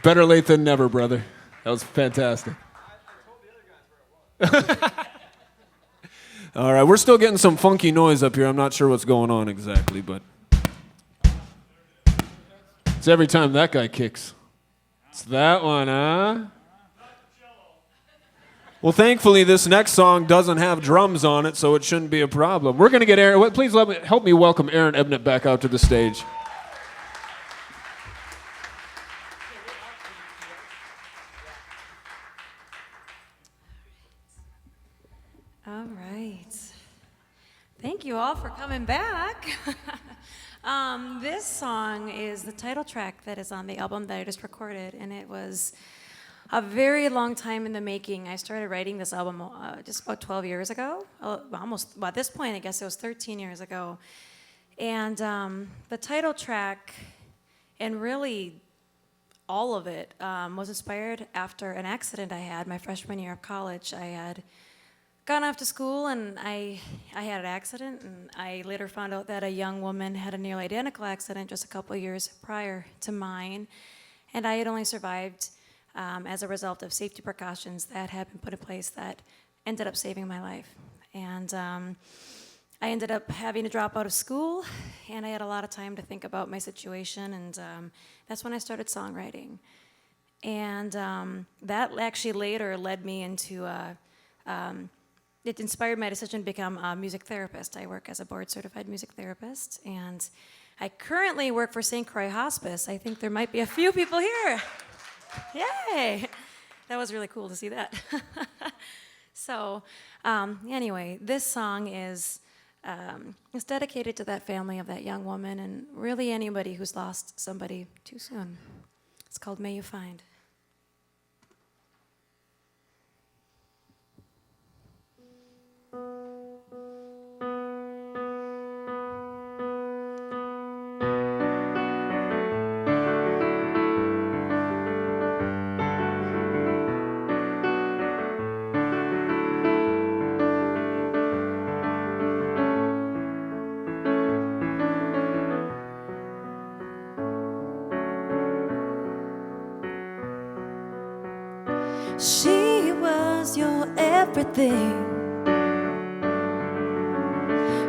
Better late than never, brother. That was fantastic. All right, we're still getting some funky noise up here. I'm not sure what's going on exactly, but it's every time that guy kicks. It's that one, huh? Well, thankfully, this next song doesn't have drums on it, so it shouldn't be a problem. We're going to get Aaron. Please help me welcome Aaron Ebnet back out to the stage. All right. Thank you all for coming back. This song is the title track that is on the album that I just recorded, and it was a very long time in the making. I started writing this album just about 12 years ago. Almost, well, at this point, I guess it was 13 years ago. And the title track, and really all of it, was inspired after an accident I had my freshman year of college. I had gone off to school, and I had an accident, and I later found out that a young woman had a nearly identical accident just a couple of years prior to mine, and I had only survived as a result of safety precautions that had been put in place that ended up saving my life. And I ended up having to drop out of school, and I had a lot of time to think about my situation, and that's when I started songwriting. And that actually later led me into it inspired my decision to become a music therapist. I work as a board-certified music therapist, and I currently work for St. Croix Hospice. I think there might be a few people here. Yay! That was really cool to see that. So, anyway, this song is it's dedicated to that family of that young woman and really anybody who's lost somebody too soon. It's called May You Find. She was your everything.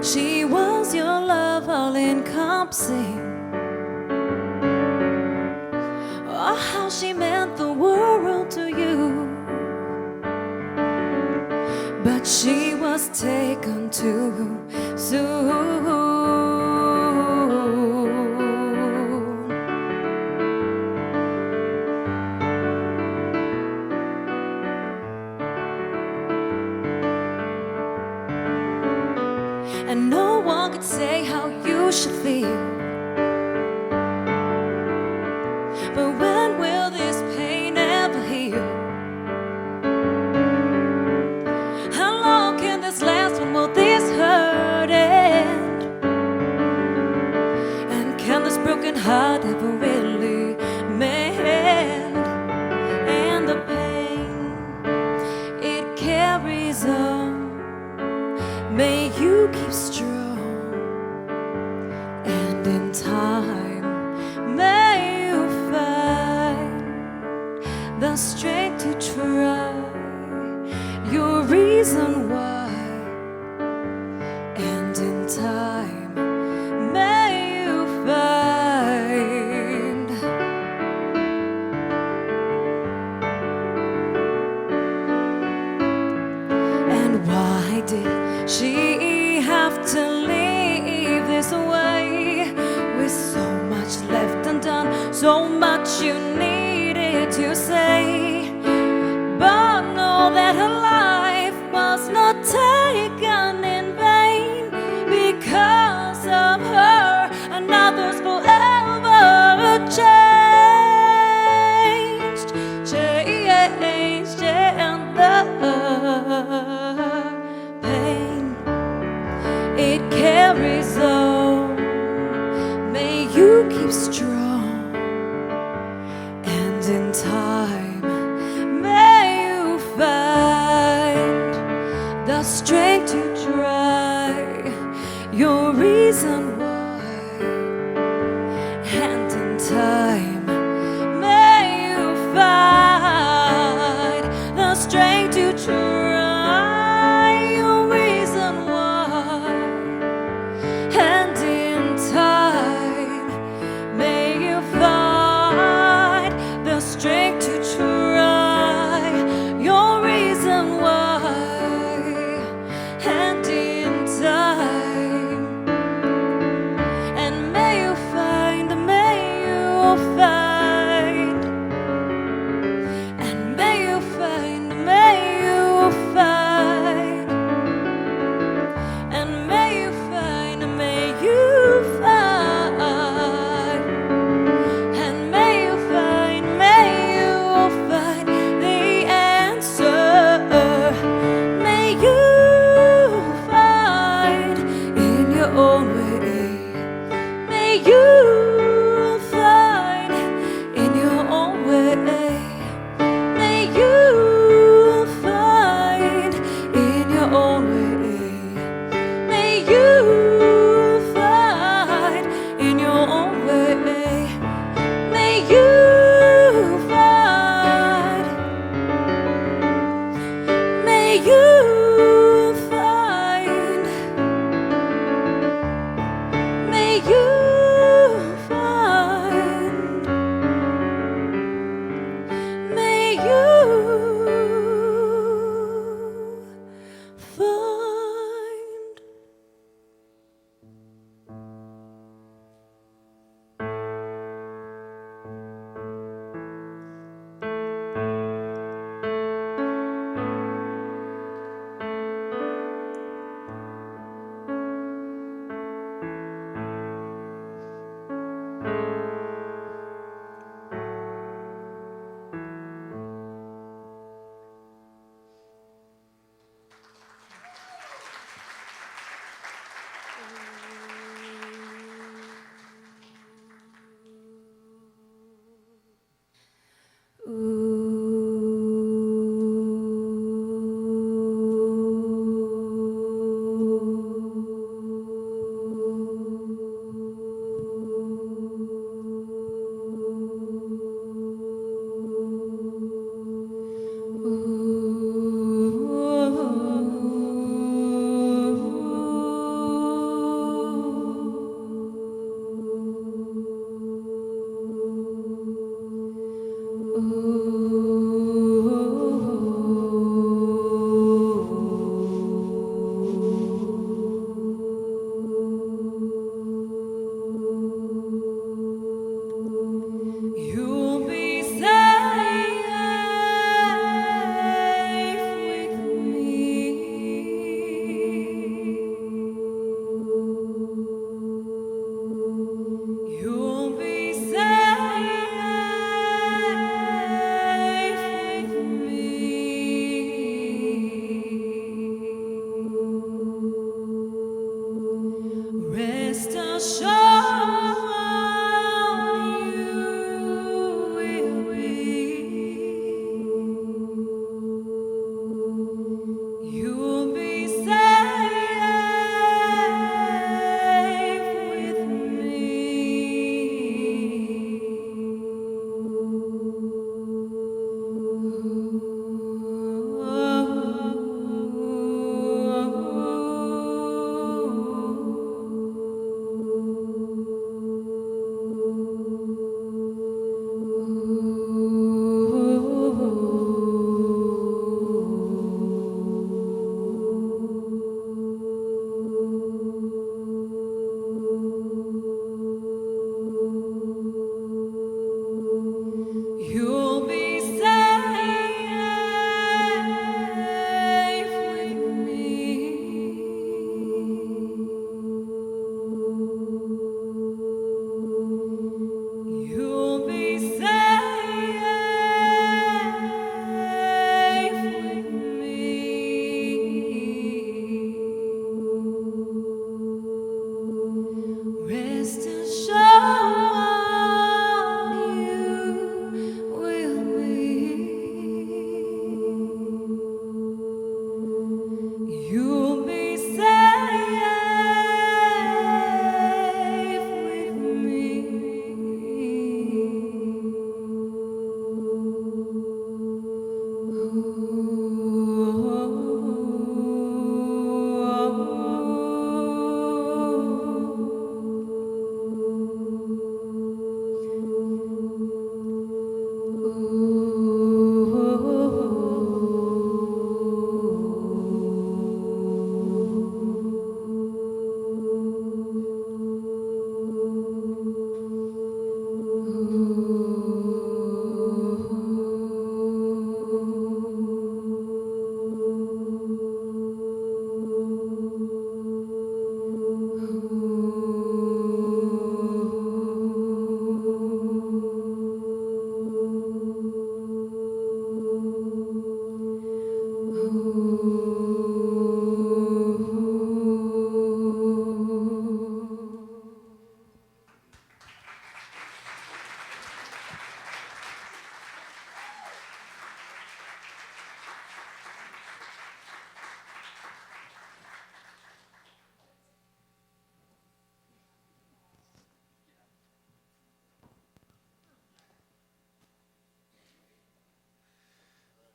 She was your love, all encompassing. Oh, how she meant the world to you. But she was taken too soon. And no one could say how you should feel. But when will this pain ever heal? How long can this last? When will this hurt end? And can this broken heart ever really mend? And the pain, it carries on. May you keep strong, and in time, may you find the strength to try your reason why, and in time, may you find. And why did she have to leave this way, with so much left undone, so much you needed to say? But know that her life was not taken in vain. Because of her, another's forever changed, and the pain, it carries on. May you keep strong, and in time, may you find the strength to try your reason why, and in time, may you find the strength to try your reason why, and in time, may you find the strength to try your reason why, and in time, and may you find, and may you find, and may you find, and may you find the answer. May you find in your own way. May you find in your own way. May you find in your own way. May you find in your own way. May you find. May you find. May you find. May you find.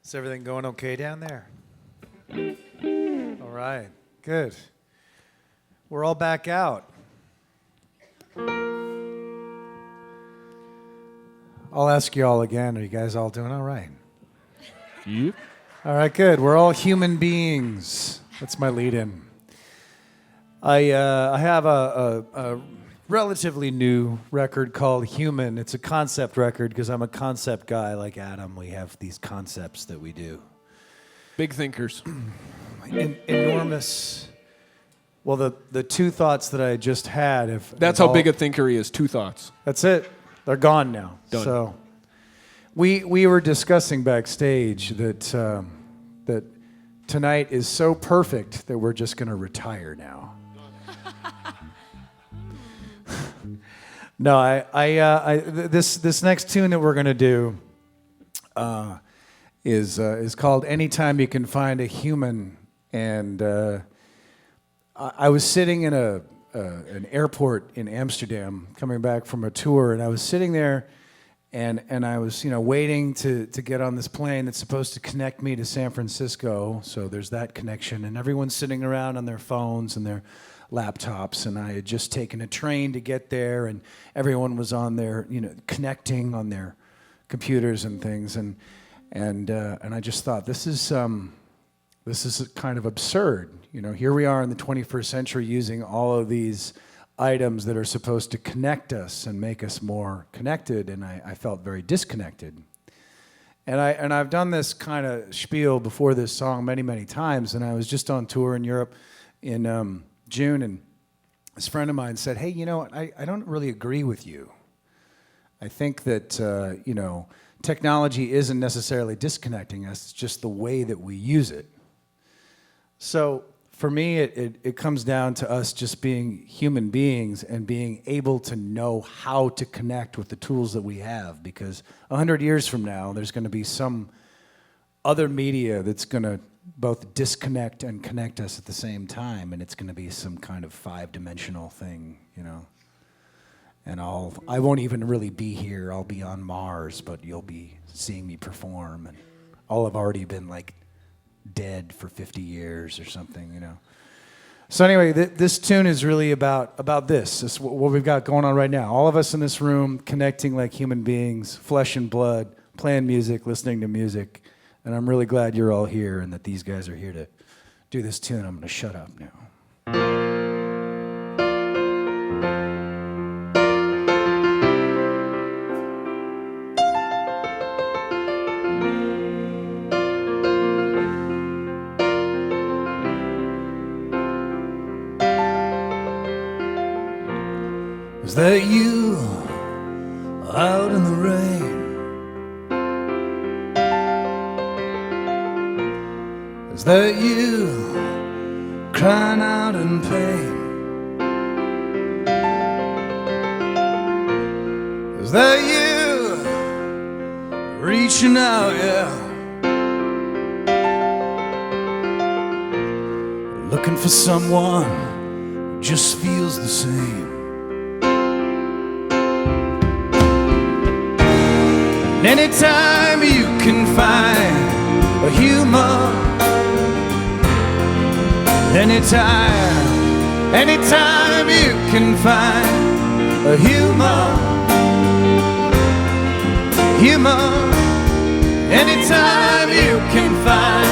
Is everything going okay down there? All right, good. We're all back out. I'll ask you all again. Are you guys all doing all right? Yep. All right, good. We're all human beings. That's my lead-in. I have a relatively new record called Human. It's a concept record because I'm a concept guy like Adam. We have these concepts that we do. Big thinkers. Enormous. Well, the two thoughts that I just had. That's how big a thinker he is. 2 thoughts. That's it. They're gone now. Done. So we were discussing backstage that that tonight is so perfect that we're just going to retire now. No, this next tune that we're going to do is called "Anytime You Can Find a Human," and I was sitting in an airport in Amsterdam, coming back from a tour, and I was sitting there, and I was waiting to get on this plane that's supposed to connect me to San Francisco. So there's that connection, and everyone's sitting around on their phones and their laptops, and I had just taken a train to get there, and everyone was on their connecting on their computers and things, and I just thought this is kind of absurd. Here we are in the 21st century using all of these items that are supposed to connect us and make us more connected, and I felt very disconnected. And I've done this kind of spiel before this song many, many times, and I was just on tour in Europe in June, and this friend of mine said, "Hey, I don't really agree with you. I think that, technology isn't necessarily disconnecting us, it's just the way that we use it." So for me, it comes down to us just being human beings and being able to know how to connect with the tools that we have, because 100 years from now, there's going to be some other media that's going to both disconnect and connect us at the same time, and it's going to be some kind of 5-dimensional thing, And I won't even really be here. I'll be on Mars, but you'll be seeing me perform, and I'll have already been dead for 50 years or something, So anyway, this tune is really about this. It's what we've got going on right now. All of us in this room connecting like human beings, flesh and blood, playing music, listening to music. And I'm really glad you're all here and that these guys are here to do this tune. I'm going to shut up now. Is that you out in the rain? Is that you crying out in pain? Is that you reaching out, yeah? Looking for someone who just feels the same. And anytime you can find a human, anytime you can find a human, anytime you can find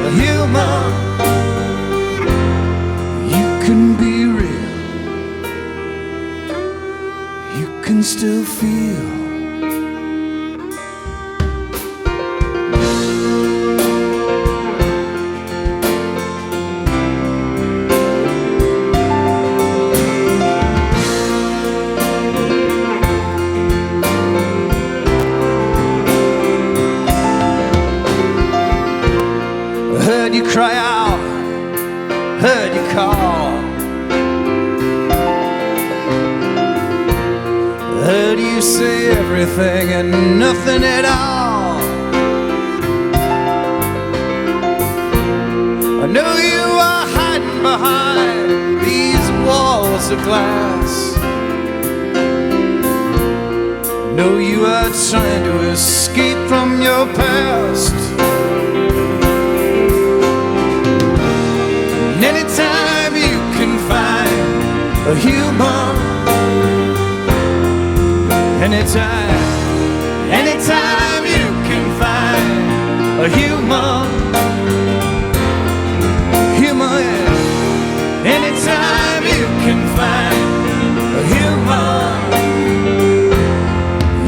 a human, you can be real, you can still feel. Heard you cry out, heard you call, heard you say everything and nothing at all. I know you are hiding behind these walls of glass. I know you are trying to escape from your past. a human. Anytime you can find a human, anytime you can find a human,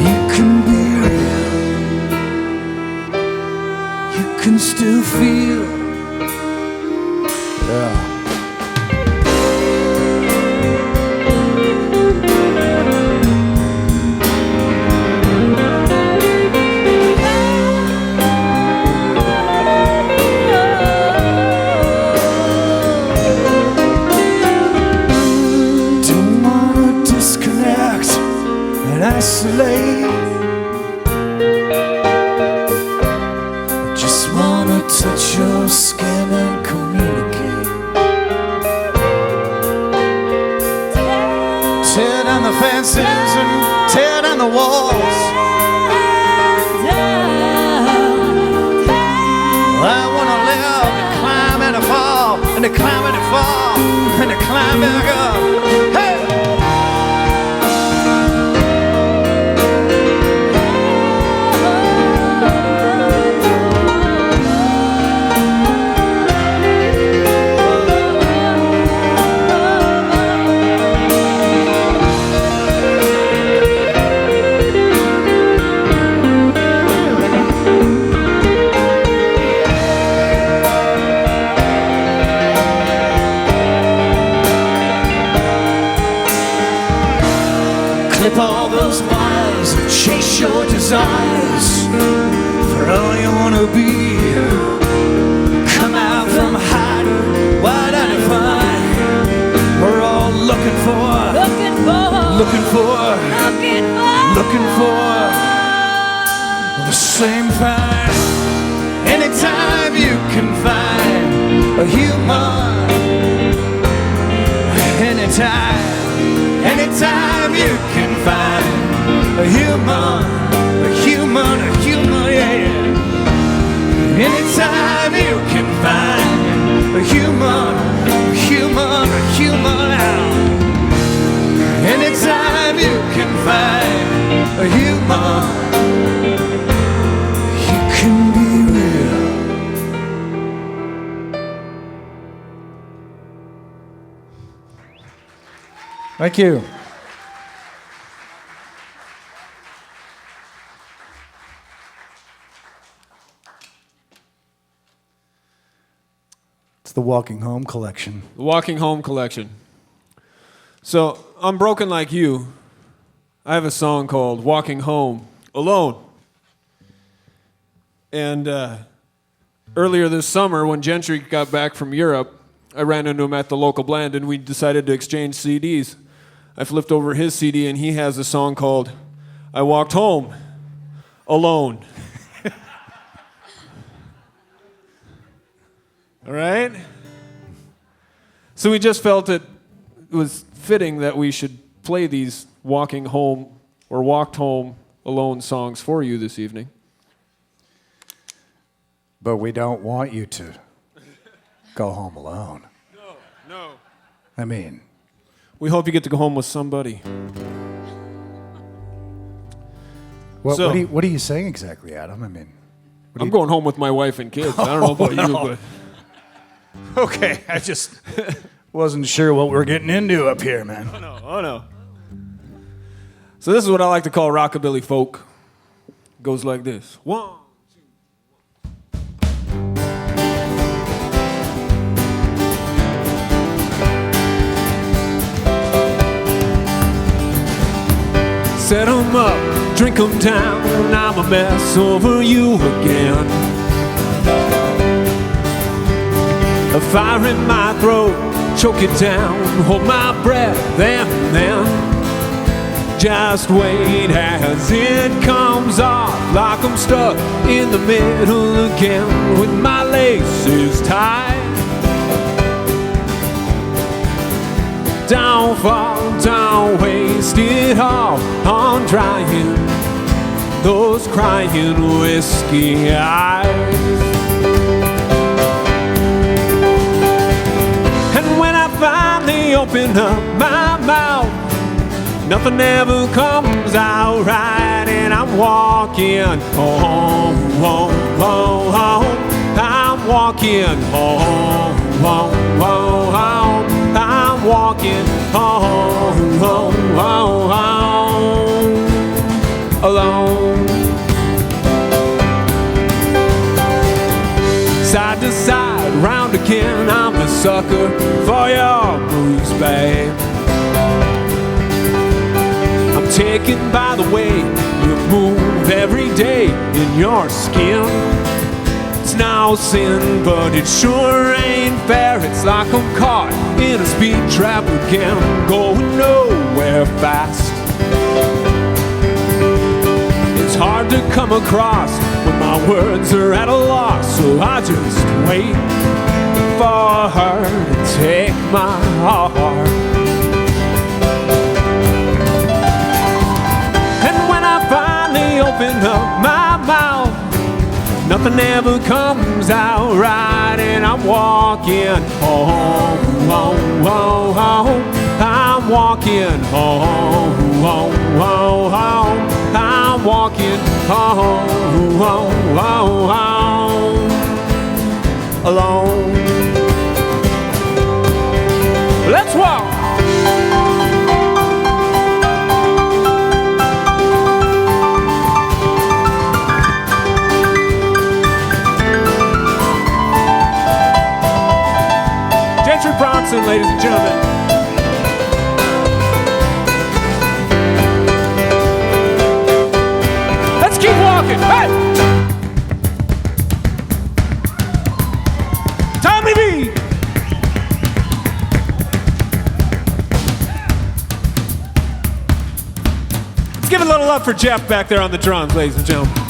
you can be real, you can still feel. Yeah. Isolate. I just wanna touch your skin and communicate. Tear down the fences and tear down the walls. I wanna live and climb and fall, and to climb and fall, and to climb back up. Hey! Clip all those wires and chase your desires for all you wanna be. Come out from hiding, wide-eyed. We're all looking for the same thing. Anytime you can find a human, anytime you can find a human, yeah. Anytime you can find a human, anytime you can find a human, you can be real. Thank you. It's the Walking Home collection. The Walking Home collection. So, I'm broken like you. I have a song called Walking Home Alone. And earlier this summer, when Gentry got back from Europe, I ran into him at the local bland and we decided to exchange CDs. I flipped over his CD and he has a song called I Walked Home Alone. All right? So we just felt it was fitting that we should play these walking home or walked home alone songs for you this evening. But we don't want you to go home alone. No. I mean, We hope you get to go home with somebody. what So- are you saying exactly, Adam? I mean, I'm going home with my wife and kids. I don't know about you, but okay, I just wasn't sure what we're getting into up here, man. oh no. So this is what I like to call rockabilly folk. Goes like this. 1, 2. Set 'em up, drink 'em down, I'm a mess over you again. A fire in my throat, choke it down, hold my breath, and then just wait as it comes off, like I'm stuck in the middle again with my laces tied. Don't fall, don't waste it all on trying those crying whiskey eyes. And when I finally open up my mouth, nothing ever comes out right, and I'm walking home, home, home, home. I'm walking home, home, home, home. I'm walking home, home, home, home, alone. Side to side, round again, I'm a sucker for your moves, babe. I'm taken by the way you move every day in your skin. It's no sin, but it sure ain't fair. It's like I'm caught in a speed trap again, going nowhere fast. It's hard to come across when my words are at a loss, so I just wait for her to take my heart. And when I finally open up my mouth, nothing ever comes out right, and I'm walking home, home, home, home. I'm walking home, home, home, home. I'm walking home, home, home, home, alone. Let's walk. Bronson, ladies and gentlemen. Let's keep walking. Hey! Tommy B! Let's give a little love for Jeff back there on the drums, ladies and gentlemen.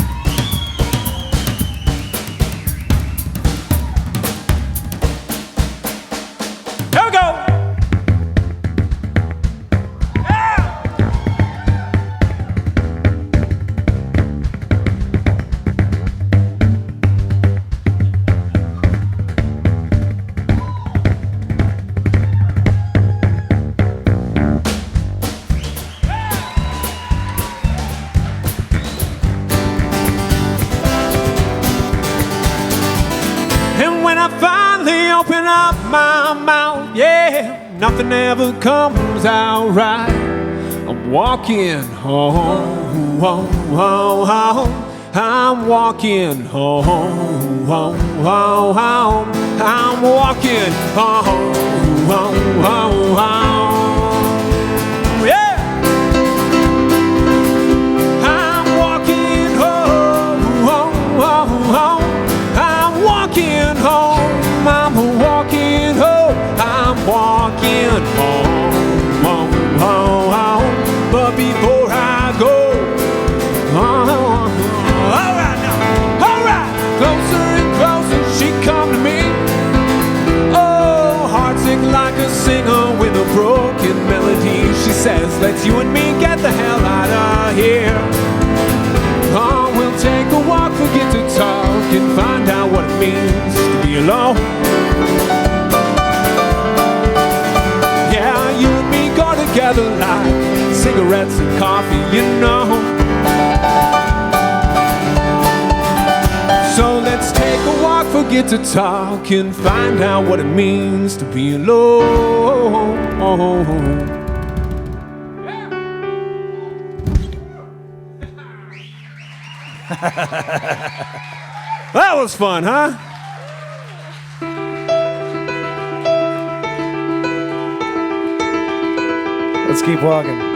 Open up my mouth, yeah, nothing ever comes out right. I'm walking home, home, home, home. I'm walking home, home, home, home. I'm walking home, home, home, home. Yeah. I'm walking home, home, home, home. I'm walking home. I'm walking home, I'm walking home, home, home, home. But before I go, all right now, all right, closer and closer she come to me. Oh, heartsick like a singer with a broken melody. She says, let's you and me get the hell out of here. Oh, we'll take a walk, forget to talk, and find out what it means to be alone. Yeah, you and me go together like cigarettes and coffee, you know. So let's take a walk, forget to talk, and find out what it means to be alone. That was fun, huh? Let's keep walking.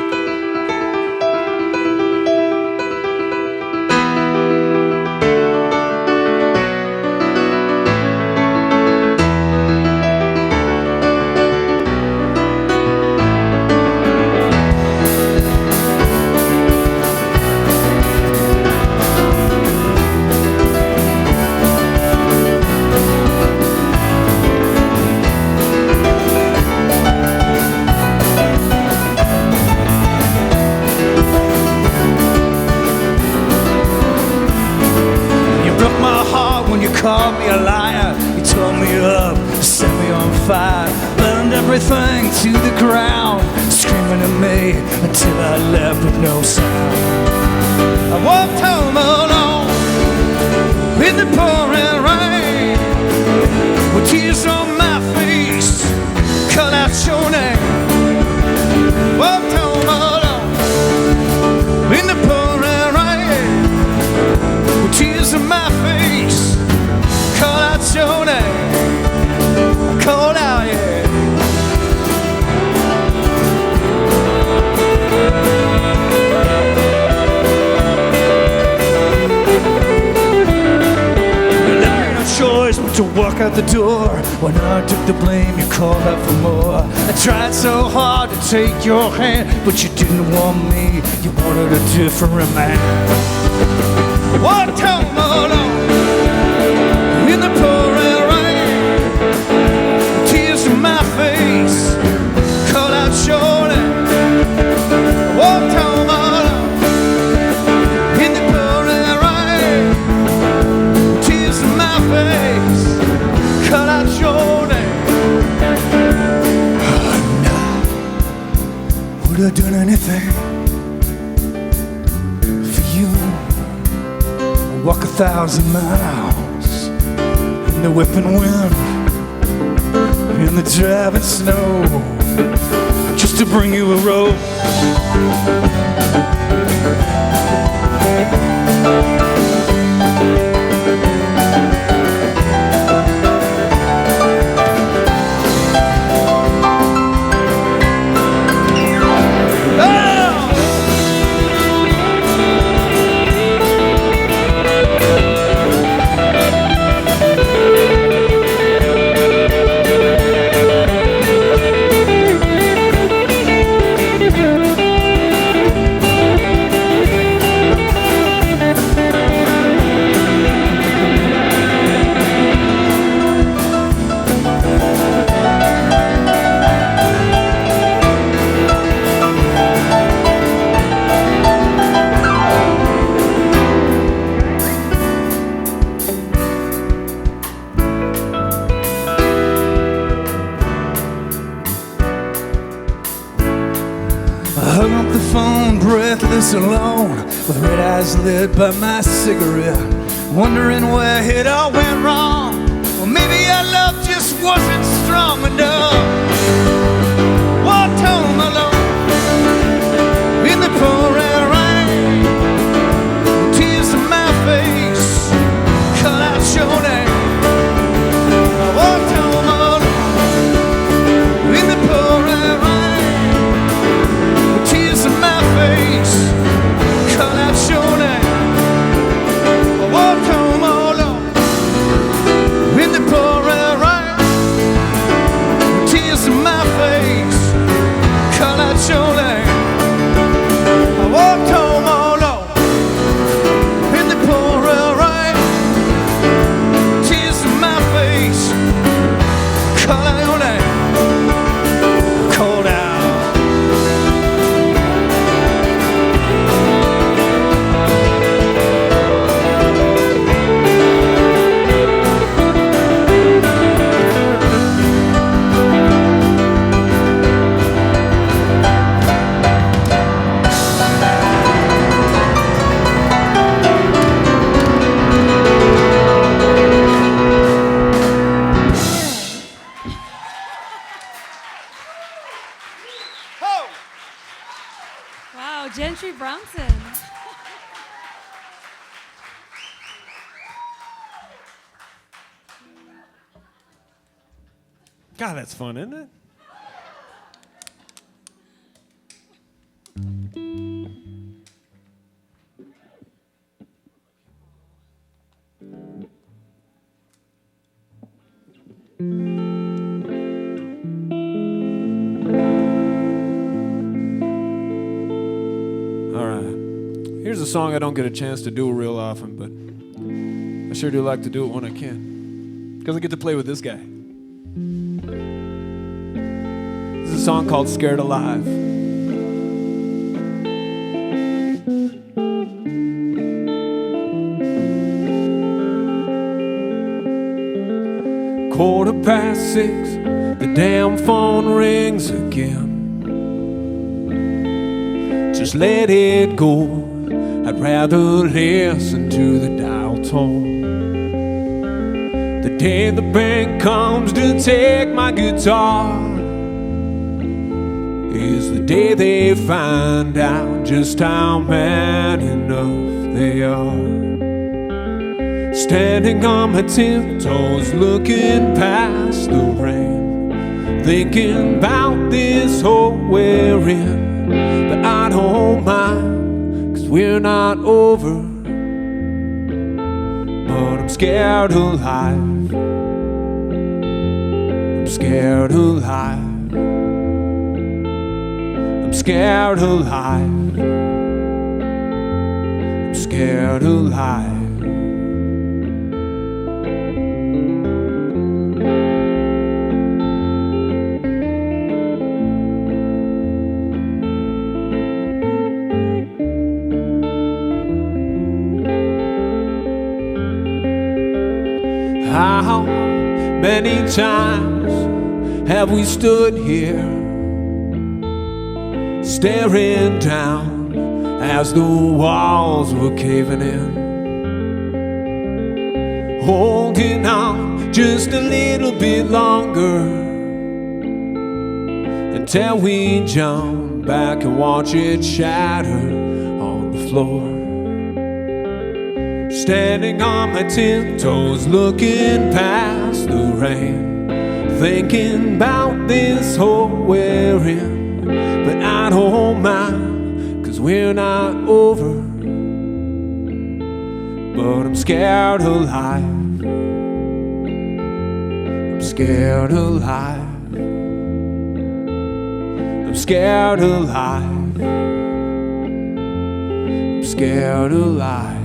Called me a liar, you tore me up, set me on fire, burned every everything to the ground, screaming at me until I left with no sound. I walked home alone in the pouring rain, with tears on my face, call out your name. Walked home alone in the pouring rain, with tears on my face, call out your name. I called out, yeah. Choice but to walk out the door. When I took the blame, you called out for more. I tried so hard to take your hand, but you didn't want me, you wanted a different man. Walked home alone in the pouring rain, tears in my face, called out your name. Walked home alone in the pouring rain, tears in my face, cut out your name. Would have done anything for you. Walk 1,000 miles in the whipping wind, in the driving snow, just to bring you a rose. Hung up the phone, breathless, alone, with red eyes lit by my cigarette, wondering where it all went wrong. Well, maybe our love just wasn't strong enough. Walked home alone in the pouring rain, tears in my face, call out your name. I walked home alone in the pouring rain, tears in my face, call out your name. I walked home alone in the pouring rain, tears in my face, call out your name. I walked home alone in the pouring rain, tears in my face, call out your name. Called out. Wow, Gentry Bronson. God, that's fun, isn't it? All right. Here's a song I don't get a chance to do real often, but I sure do like to do it when I can, because I get to play with this guy. This is a song called Scared Alive. Quarter past 6, The damn phone rings again. Just let it go. I'd rather listen to the dial tone. The day the bank comes to take my guitar is the day they find out just how man enough they are. Standing on my tiptoes, looking past the rain, thinking about this hole we're in. But I don't mind, 'cause we're not over. But I'm scared alive. I'm scared alive. I'm scared alive. I'm scared alive. How many times have we stood here staring down as the walls were caving in, holding on just a little bit longer until we jump back and watch it shatter on the floor. Standing on my tiptoes, looking past the rain, thinking about this hole we're in. But I don't mind, 'cause we're not over. But I'm scared alive. I'm scared alive. I'm scared alive. I'm scared alive.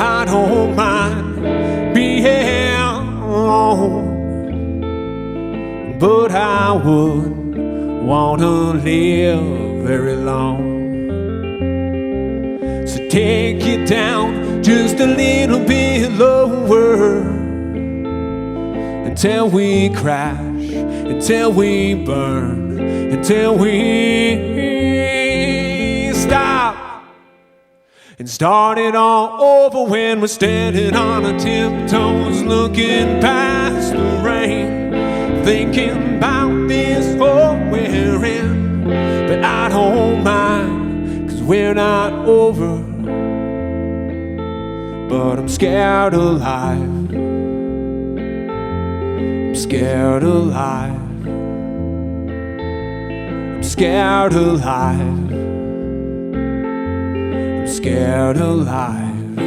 I don't mind being alone, but I wouldn't want to live very long. So take it down just a little bit lower until we crash, until we burn, until we stop. And start it all over when we're standing on our tiptoes, looking past the rain, thinking about this hole we're in. But I don't mind, 'cause we're not over. But I'm scared alive. I'm scared alive. I'm scared alive. Scared alive.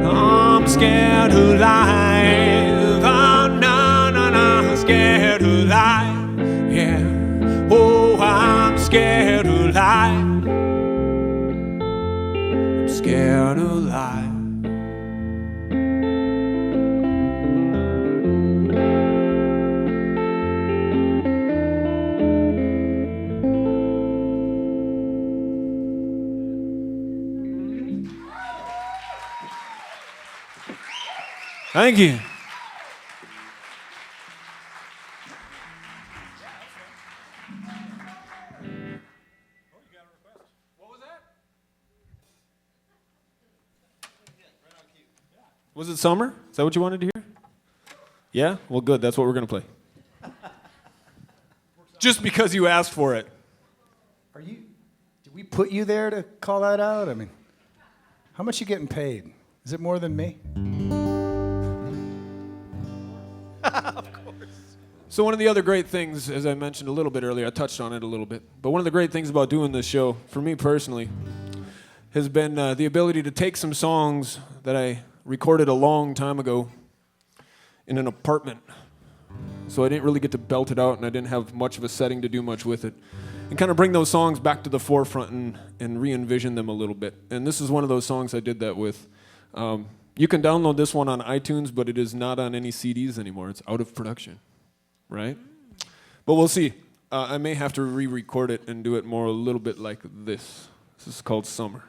I'm scared alive. Oh, no, no, no, I'm scared alive. Yeah. Oh, I'm scared alive. I'm scared alive. Thank you. What was that? Was it Summer? Is that what you wanted to hear? Yeah? Well, good. That's what we're going to play. Just because you asked for it. Did we put you there to call that out? I mean, how much you getting paid? Is it more than me? Of course. So one of the other great things, as I mentioned a little bit earlier, I touched on it a little bit, but one of the great things about doing this show, for me personally, has been the ability to take some songs that I recorded a long time ago in an apartment. So I didn't really get to belt it out, and I didn't have much of a setting to do much with it, and kind of bring those songs back to the forefront and re-envision them a little bit. And this is one of those songs I did that with. You can download this one on iTunes, but it is not on any CDs anymore. It's out of production, right? But we'll see. I may have to re-record it and do it more a little bit like this. This is called Summer.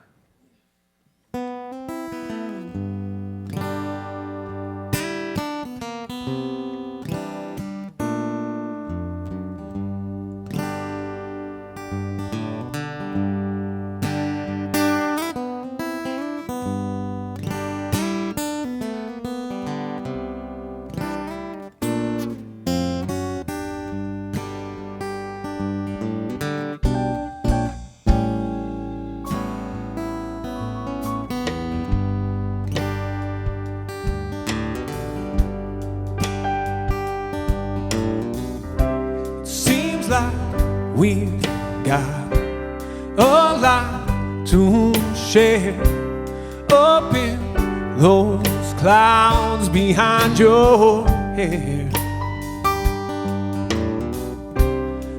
We've got a lot to share up in those clouds behind your hair.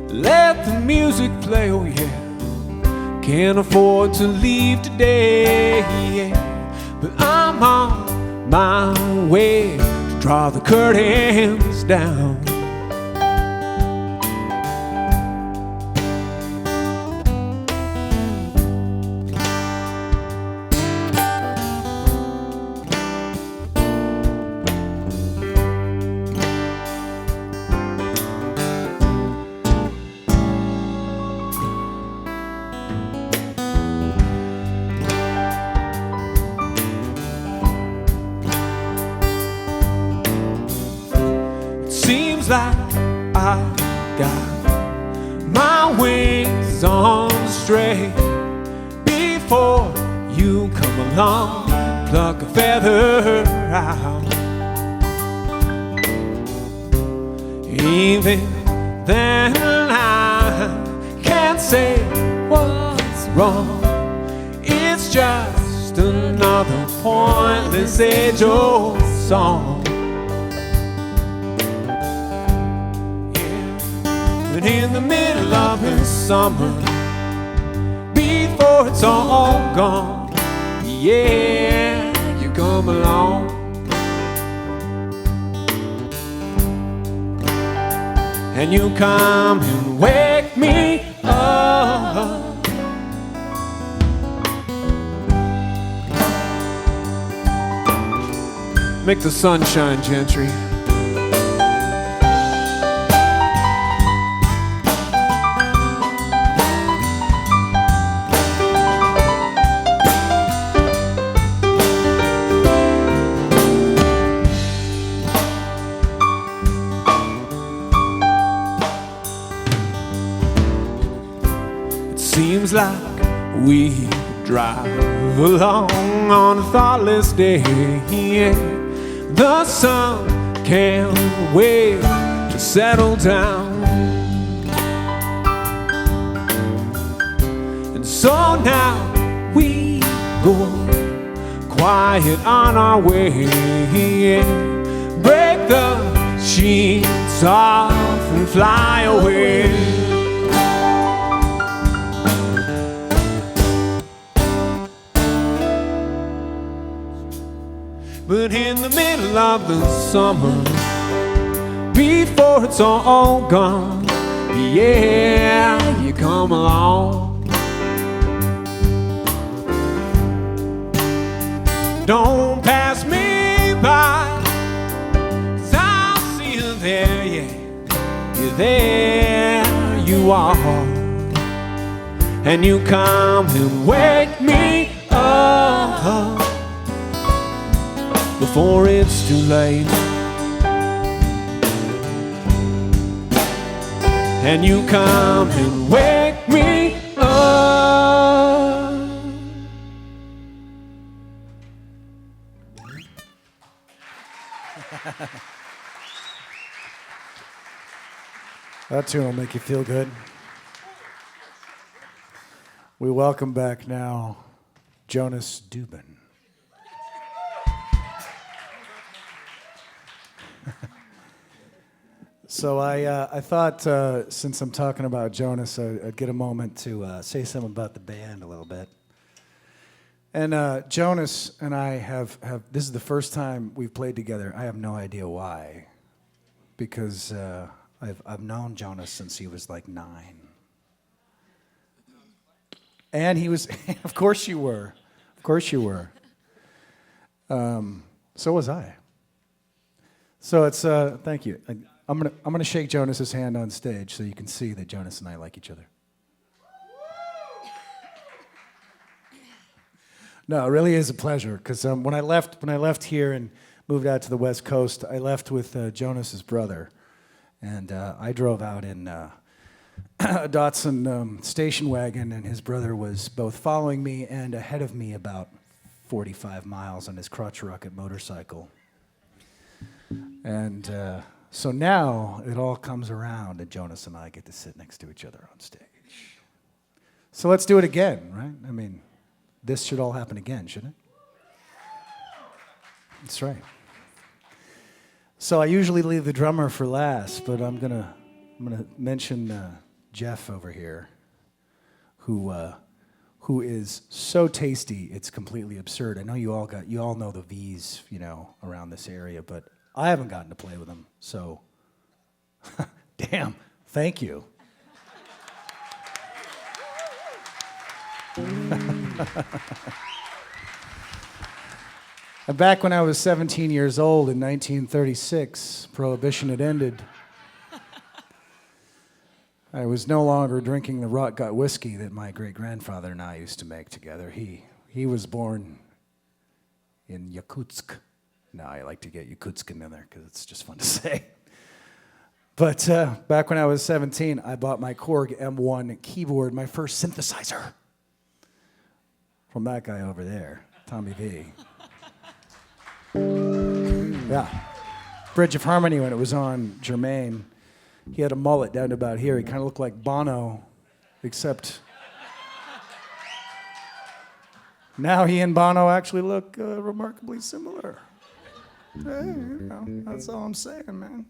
Let the music play, oh yeah. Can't afford to leave today, yeah. But I'm on my way to draw the curtains down. Like I got my wings on straight. Before you come along, pluck a feather out. Even then I can't say what's wrong. It's just another pointless age-old song. But in the middle of the summer, before it's all gone, yeah, you come along. And you come and wake me up. Make the sun shine, Gentry. Seems like we drive along on a thoughtless day. Yeah. The sun can't wait to settle down. And so now we go quiet on our way. Yeah. Break the sheets off and fly away. But in the middle of the summer, before it's all gone, yeah, you come along. Don't pass me by, 'cause I'll see you there, yeah. You're there, you are. And you come and wake me up before it's too late. And you come and wake me up. That tune will make you feel good. We welcome back now Jonas Dubin. So I thought since I'm talking about Jonas, I'd get a moment to say something about the band a little bit. And Jonas and I have, this is the first time we've played together. I have no idea why. Because I've known Jonas since he was like 9. And he was, of course you were. Of course you were. So was I. So it's, thank you. I'm gonna shake Jonas's hand on stage so you can see that Jonas and I like each other. No, it really is a pleasure because when I left here and moved out to the West Coast, I left with Jonas's brother, and I drove out in a Datsun station wagon, and his brother was both following me and ahead of me about 45 miles on his crotch rocket motorcycle. And so now it all comes around, and Jonas and I get to sit next to each other on stage. So let's do it again, right? I mean, this should all happen again, shouldn't it? That's right. So I usually leave the drummer for last, but I'm gonna mention Jeff over here, who is so tasty it's completely absurd. I know you all know the V's, around this area, but I haven't gotten to play with him. So, damn, thank you. And back when I was 17 years old in 1936, Prohibition had ended. I was no longer drinking the rot gut whiskey that my great-grandfather and I used to make together. He was born in Yakutsk. No, I like to get Yakutsk in there because it's just fun to say. But back when I was 17, I bought my Korg M1 keyboard, my first synthesizer, from that guy over there, Tommy V. Yeah. Bridge of Harmony, when it was on Germain, he had a mullet down to about here. He kind of looked like Bono, except now he and Bono actually look remarkably similar. Hey, that's all I'm saying, man.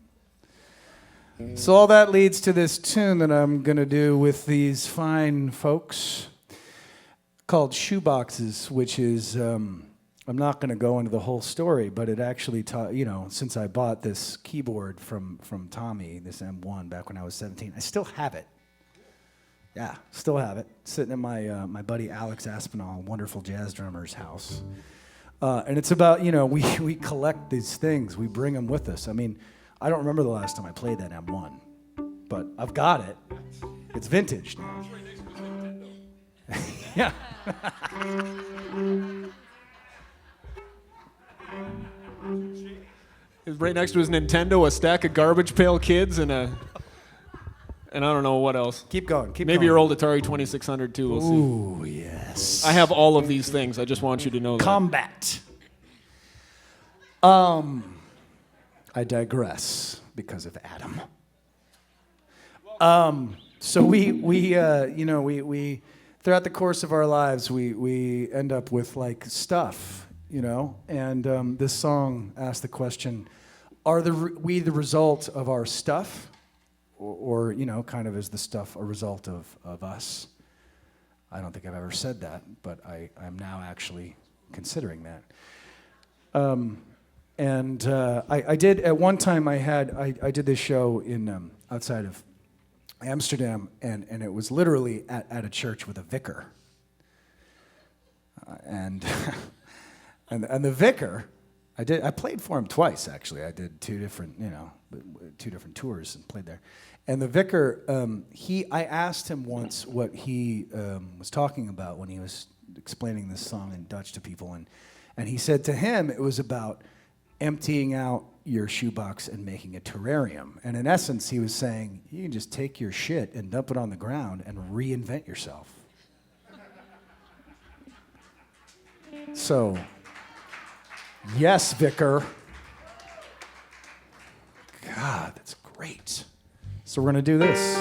So all that leads to this tune that I'm going to do with these fine folks called Shoeboxes, which is, I'm not going to go into the whole story, but it actually taught, since I bought this keyboard from Tommy, this M1, back when I was 17, I still have it. Yeah, still have it. Sitting at my buddy Alex Aspinall, wonderful jazz drummer's house. And it's about, we collect these things. We bring them with us. I mean, I don't remember the last time I played that M1, but I've got it. It's vintage now. Yeah. Right next to his Nintendo, a stack of Garbage Pail Kids, and I don't know what else. Keep going. Maybe your old Atari 2600 too. We'll see. Ooh, yes. I have all of these things. I just want you to know that. Combat. I digress because of Adam. So we throughout the course of our lives, we end up with like stuff, and this song asks the question, are we the result of our stuff, or kind of is the stuff a result of us? I don't think I've ever said that, but I'm now actually considering that. And I did at one time. I did this show in outside of Amsterdam, and it was literally at a church with a vicar. And the vicar, I played for him twice actually. I did two different tours and played there. And the vicar, I asked him once what he was talking about when he was explaining this song in Dutch to people, and he said to him it was about emptying out your shoebox and making a terrarium. And in essence, he was saying, you can just take your shit and dump it on the ground and reinvent yourself. So, yes, Vicar. God, that's great. So we're going to do this.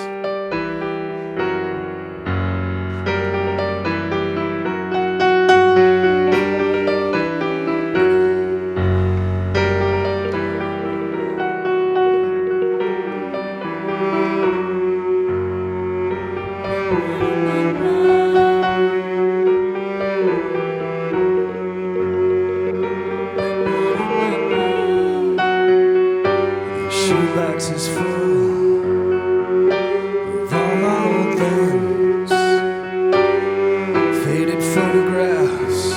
shoebox is full of all our things, faded photographs,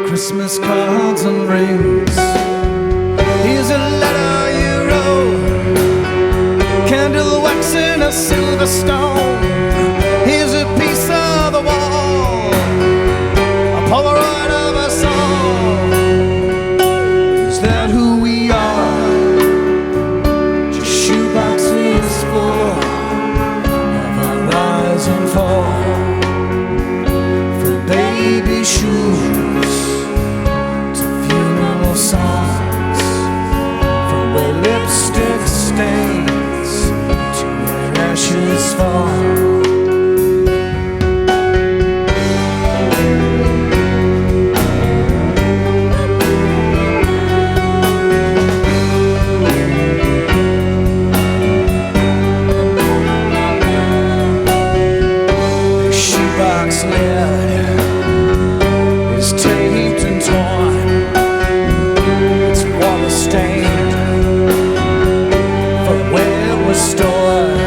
Christmas cards and rings. Here's a letter you wrote, candle wax in a silver stone. Here's a piece of the wall, a Polaroid of us all. Is that who we are? Just shoeboxes full of our rise and fall, from baby shoes to funeral songs, from where lipstick stains to where ashes fall. Shoebox lid is taped and torn, it's water stained from where it was stored.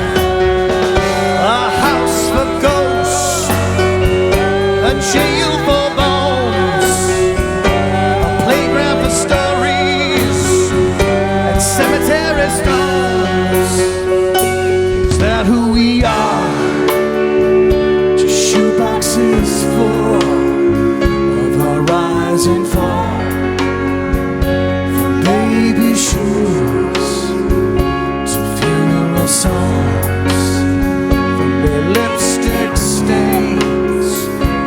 A house for ghosts, a jail for bones, a playground for stories and cemetery stones. Is that who we are? Shoeboxes full of our rise and fall, from baby shoes to funeral songs, from where lipstick stains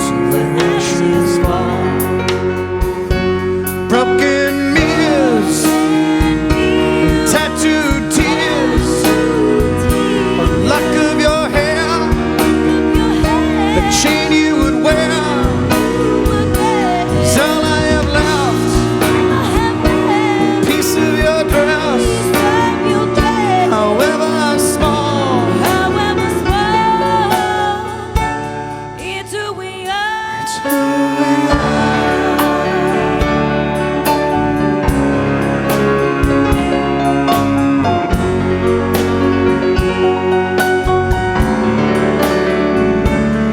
to where ashes fall. Broken mirrors, tattooed tears, a lock of your hair, the chain you would wear is all I have left. A piece of your dress, however small. It's who we are. It's who we are.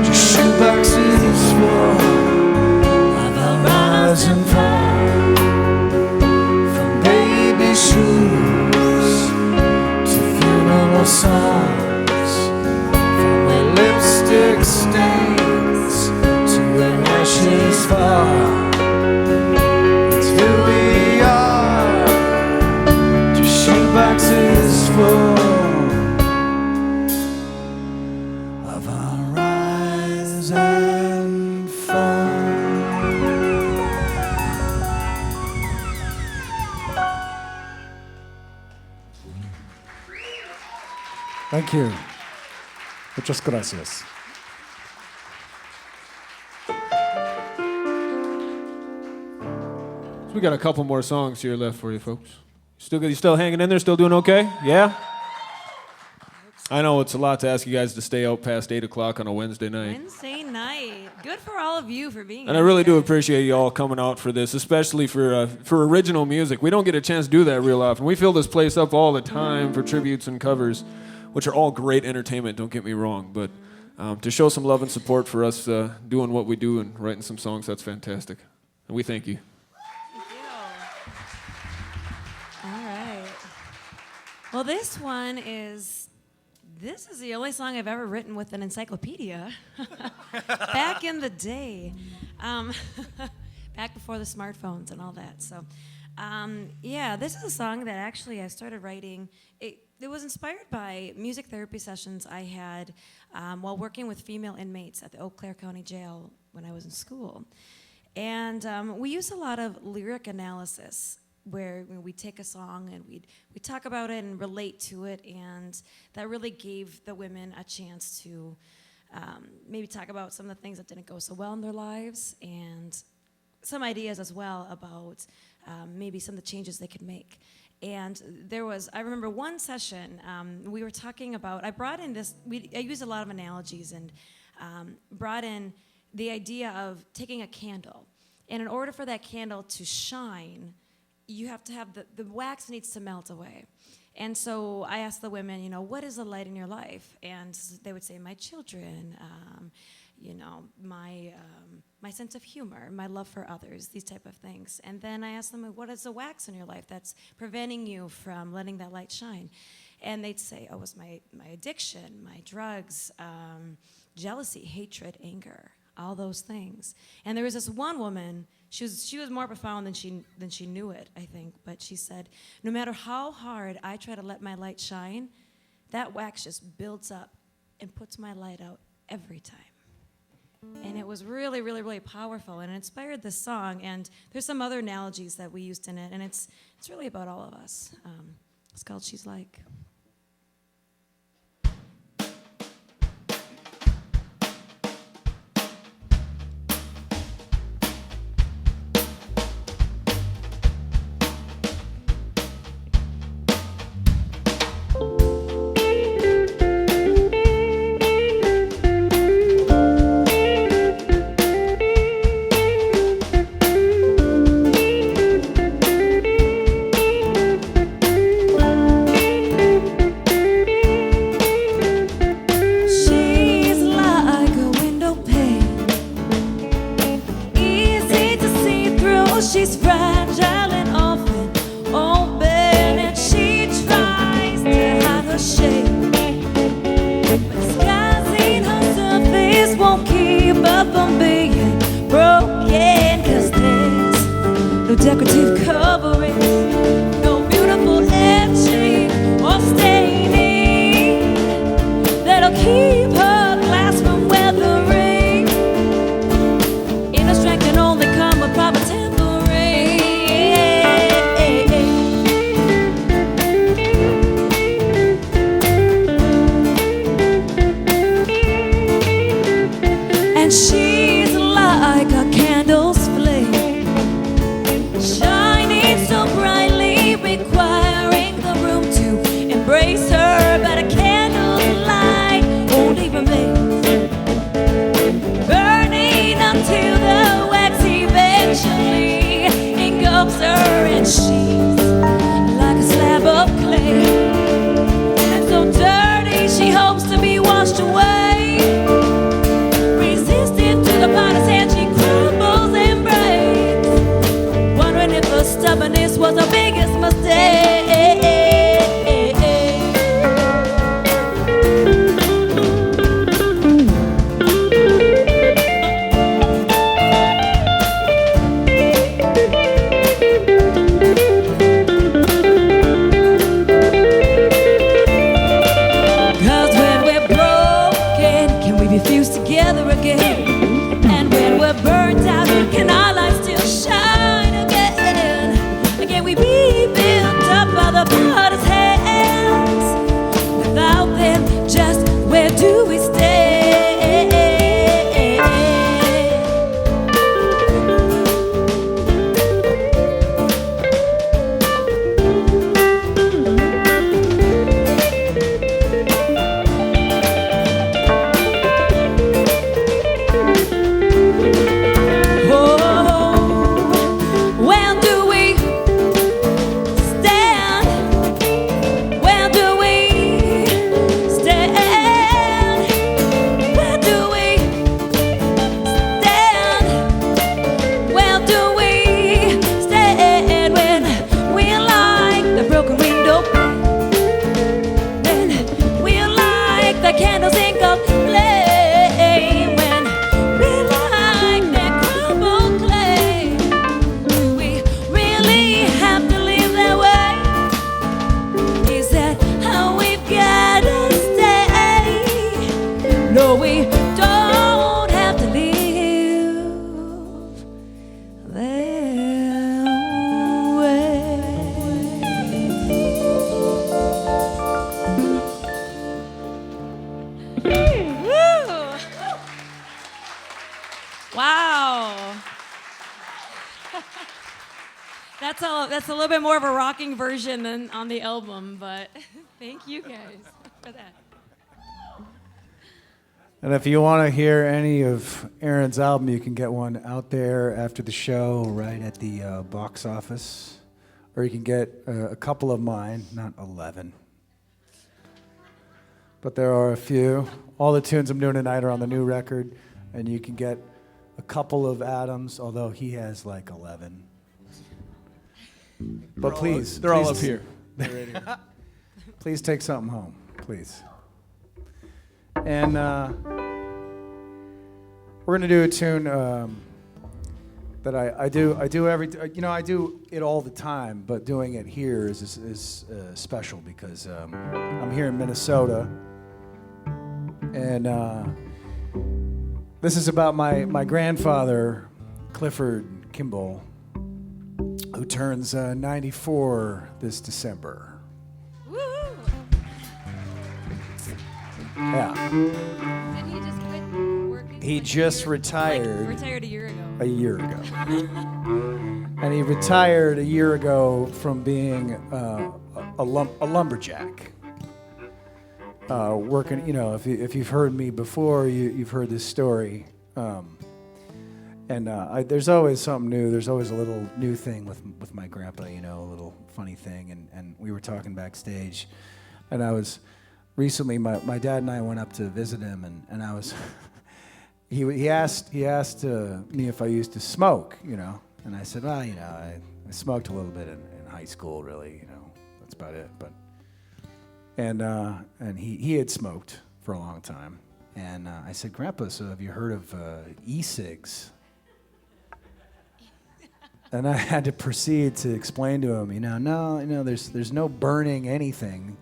Just shoeboxes full of our rise and fall, from baby shoes to funeral songs, from where lipstick stains to where ashes fall. It's who we are. Just shoeboxes full of our rise and fall. Thank you. Muchas gracias. So we got a couple more songs here left for you folks. You still hanging in there? Still doing okay? Yeah? I know it's a lot to ask you guys to stay out past 8 o'clock on a Wednesday night. Wednesday night. Good for all of you for being And I really do appreciate you all coming out for this, especially for original music. We don't get a chance to do that real often. We fill this place up all the time for tributes and covers, which are all great entertainment, don't get me wrong. But to show some love and support for us doing what we do and writing some songs, that's fantastic. And we thank you. Thank you. All right. Well, this is the only song I've ever written with an encyclopedia. Back in the day. Back before the smartphones and all that. So, yeah, this is a song that actually I started writing. It was inspired by music therapy sessions I had while working with female inmates at the Eau Claire County Jail when I was in school. And we used a lot of lyric analysis where we take a song and we talk about it and relate to it, and that really gave the women a chance to maybe talk about some of the things that didn't go so well in their lives, and some ideas as well about maybe some of the changes they could make. And I remember one session, we were talking about, I brought in I used a lot of analogies and brought in the idea of taking a candle. And in order for that candle to shine, you have to have the wax needs to melt away. And so I asked the women, what is the light in your life? And they would say, my children, my sense of humor, my love for others, these type of things. And then I asked them, what is the wax in your life that's preventing you from letting that light shine? And they'd say, oh, it's my addiction, my drugs, jealousy, hatred, anger, all those things. And there was this one woman, she was more profound than she knew it, I think, but she said, no matter how hard I try to let my light shine, that wax just builds up and puts my light out every time. And it was really, really, really powerful, and it inspired this song. And there's some other analogies that we used in it, and it's really about all of us. It's called She's Like. She's fragile and often open, and she tries to hide her shame. But disguising her surface won't keep her from being broken, 'cause there's no decorative covering, no beautiful etching or staining that'll keep her glass from weathering. Inner strength can only come with proper temper. She's like a candle's flame, shining so brightly, requiring the room to embrace her. But a candle's light only remains burning until the wax eventually engulfs her, and she's like a slab of clay, and so dirty she hopes to be washed away. The potter's hand, she crumbles and breaks, wondering if her stubbornness was her biggest mistake. 'Cause when we're broken, can we be fused together again? Burnt out, can our light still shine again? Can we be built up by the potter's hands? Without them, just where do we stand? Candles ink of flame, when we're like that crumbled clay. Do we really have to live that way? Is that how we've gotta stay? No, we don't have to live that way. Wow. That's a little bit more of a rocking version than on the album, but thank you guys for that. And if you want to hear any of Aaron's album, you can get one out there after the show right at the box office or you can get a couple of mine, not 11. But there are a few. All the tunes I'm doing tonight are on the new record, and you can get a couple of Adams, although he has like 11. But please, They're all please- up here. Please take something home, please. And we're gonna do a tune that I do every, I do it all the time, but doing it here is special because I'm here in Minnesota, and this is about my grandfather, Clifford Kimball, who turns 94 this December. Woo! Yeah, Didn't he just quit working? he like, just like, retired retired a year ago. a year ago. And he retired a year ago from being a lumberjack. Working, if you've heard me before, you've heard this story. There's always something new. There's always a little new thing with my grandpa, a little funny thing. And we were talking backstage, and I was recently, my dad and I went up to visit him, and I was, he asked me if I used to smoke, and I said, well, I smoked a little bit in high school, really, that's about it. But and he had smoked for a long time, and I said, Grandpa, so have you heard of e-cigs? And I had to proceed to explain to him, no, there's no burning anything.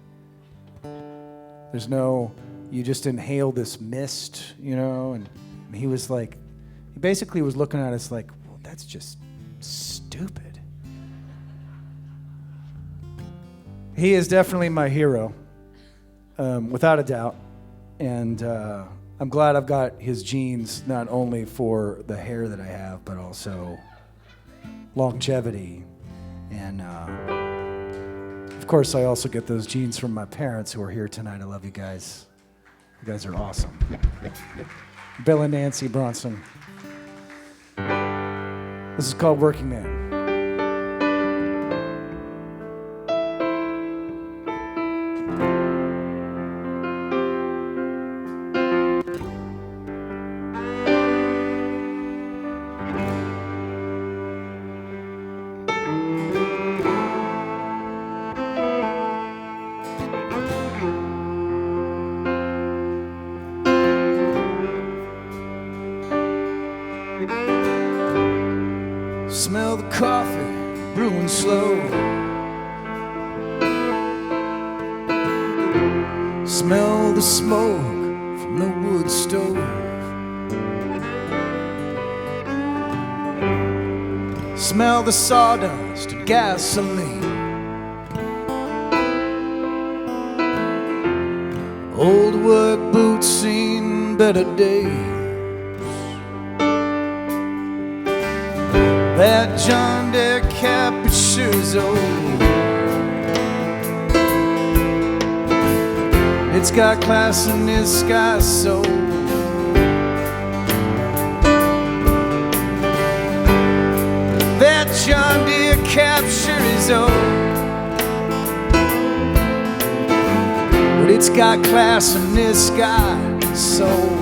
There's no, you just inhale this mist, and he was like, he basically was looking at us like, well, that's just stupid. He is definitely my hero, without a doubt. And I'm glad I've got his genes, not only for the hair that I have, but also longevity. And of course, I also get those genes from my parents who are here tonight. I love you guys. You guys are awesome. Bill and Nancy Bronson. This is called Working Man. Smell the coffee brewing slow. Smell the smoke from the wood stove. Smell the sawdust and gasoline. Old work boots seen better days. That John Deere cap, it sure is old. It's got class in this guy's soul. That John Deere cap sure is old, but it's got class in this guy's soul.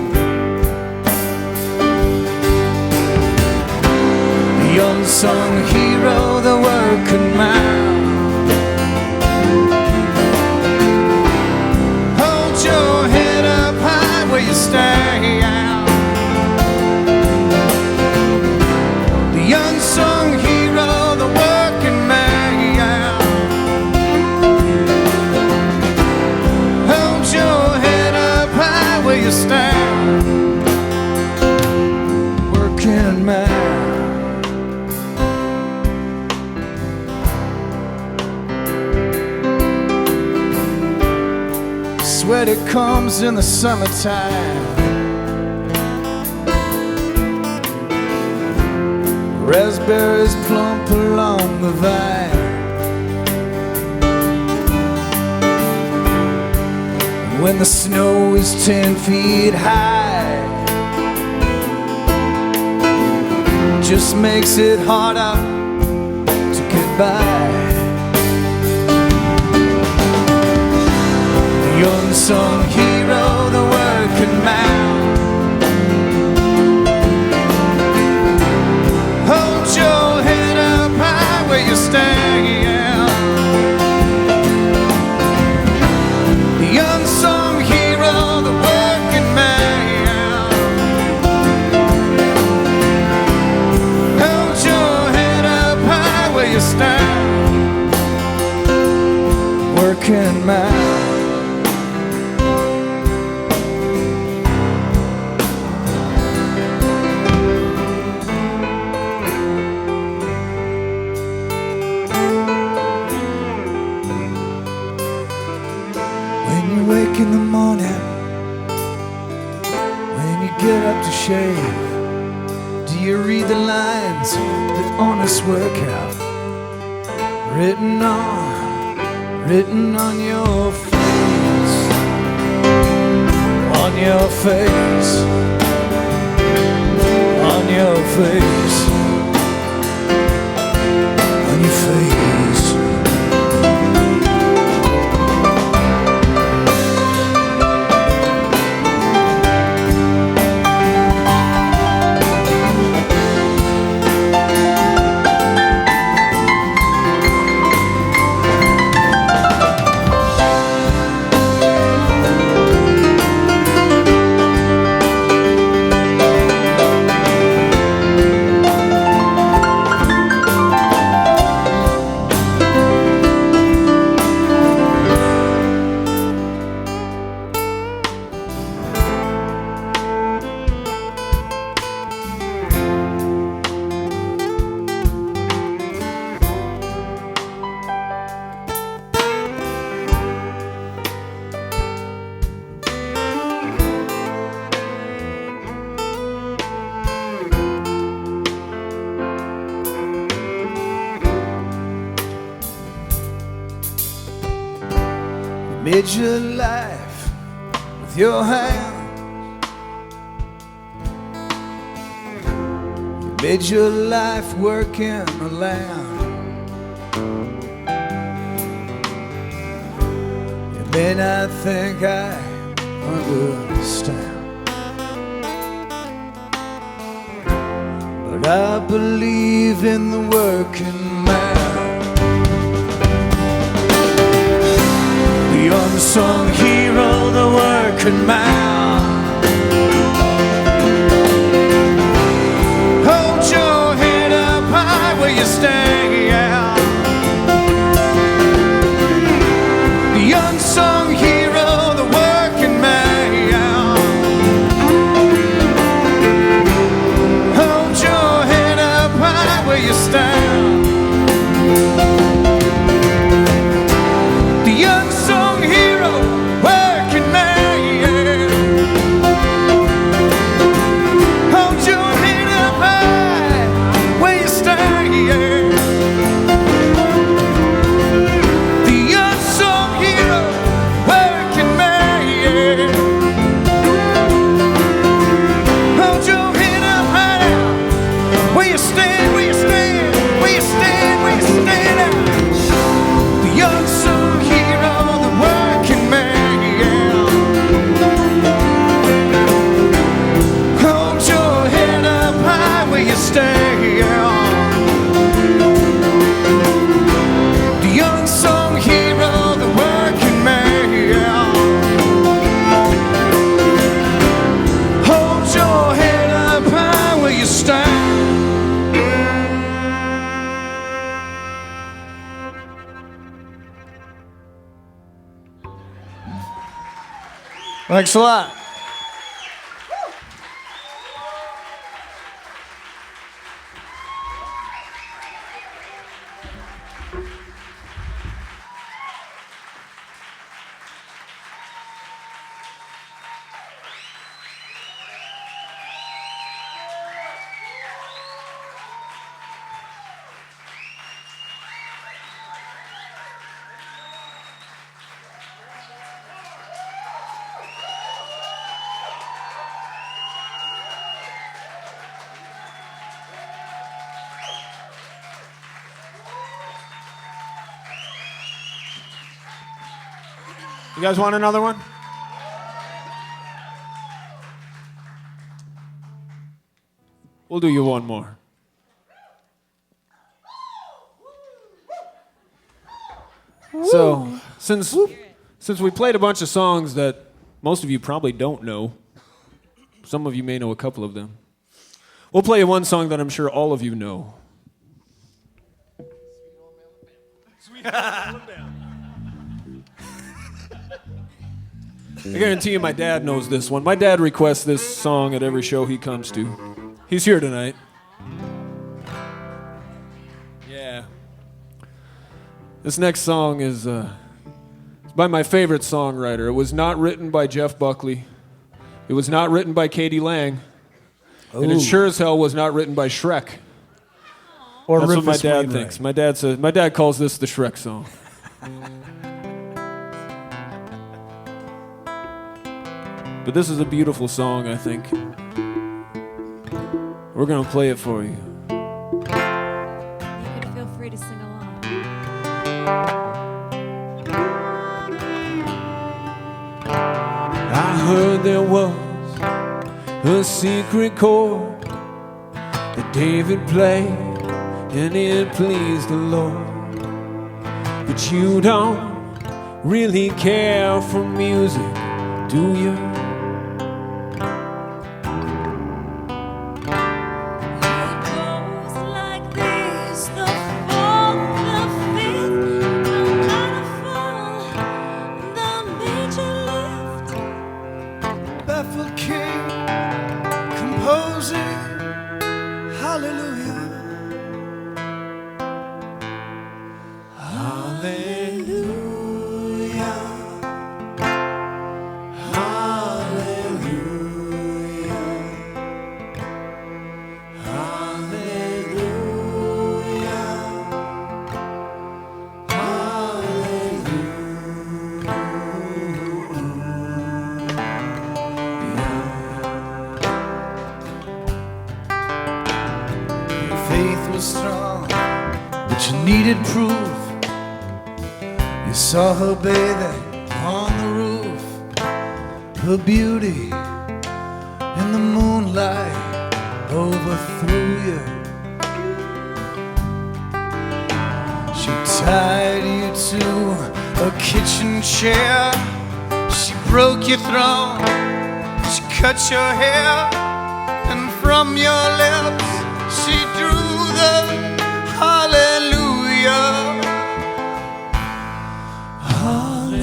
The unsung hero, the working man. Hold your head up high where you stand. The unsung hero, the working man. Hold your head up high where you stand. Working man. Sweat it comes in the summertime. Raspberries plump along the vine. When the snow is 10 feet high, just makes it harder to get by. unsung hero, the working man. Hold your head up high where you stand. The unsung hero, the working man. Hold your head up high where you stand. Working man. Wake in the morning, when you get up to shave, do you read the lines that honest work have written on your face, on your face, on your face, on your face? Made your life with your hands. You made your life work in the land. You may not think I understand, but I believe in the working man. The unsung hero, the working man. Hold your head up high where you stand. The unsung hero, the working man. Hold your head up high where you stand. The unsung hero, working man. Hold your head up high where you stand. The unsung hero, working man. Hold your head up high where you stand, where you stand, where you stand, where you stand. The unsung hero, the working man. Hold your head up high where you stand. The unsung hero, the working man. Hold your head up high where you stand. Thanks a lot. You guys want another one? We'll do you one more. So, since we played a bunch of songs that most of you probably don't know, some of you may know a couple of them, we'll play you one song that I'm sure all of you know. I guarantee you my dad knows this one. My dad requests this song at every show he comes to. He's here tonight. Yeah. This next song is it's by my favorite songwriter. It was not written by Jeff Buckley. It was not written by Katie Lang. And it sure as hell was not written by Shrek. Or That's what my Rufus dad Wainwright. thinks. My dad calls this the Shrek song. But this is a beautiful song, I think. We're gonna play it for you. You can feel free to sing along. I heard there was a secret chord that David played, and it pleased the Lord. But you don't really care for music, do you? It goes like this, the fourth, the fifth, the minor fall, the major lift. Baffled king composing hallelujah. Hallelujah. Hallelujah. Your faith was strong, but you needed proof. You saw her bathing on the roof, her beauty in the moonlight overthrew you. She tied you to a kitchen chair, she broke your throne, she cut your hair, and from your lips she drew the hallelujah.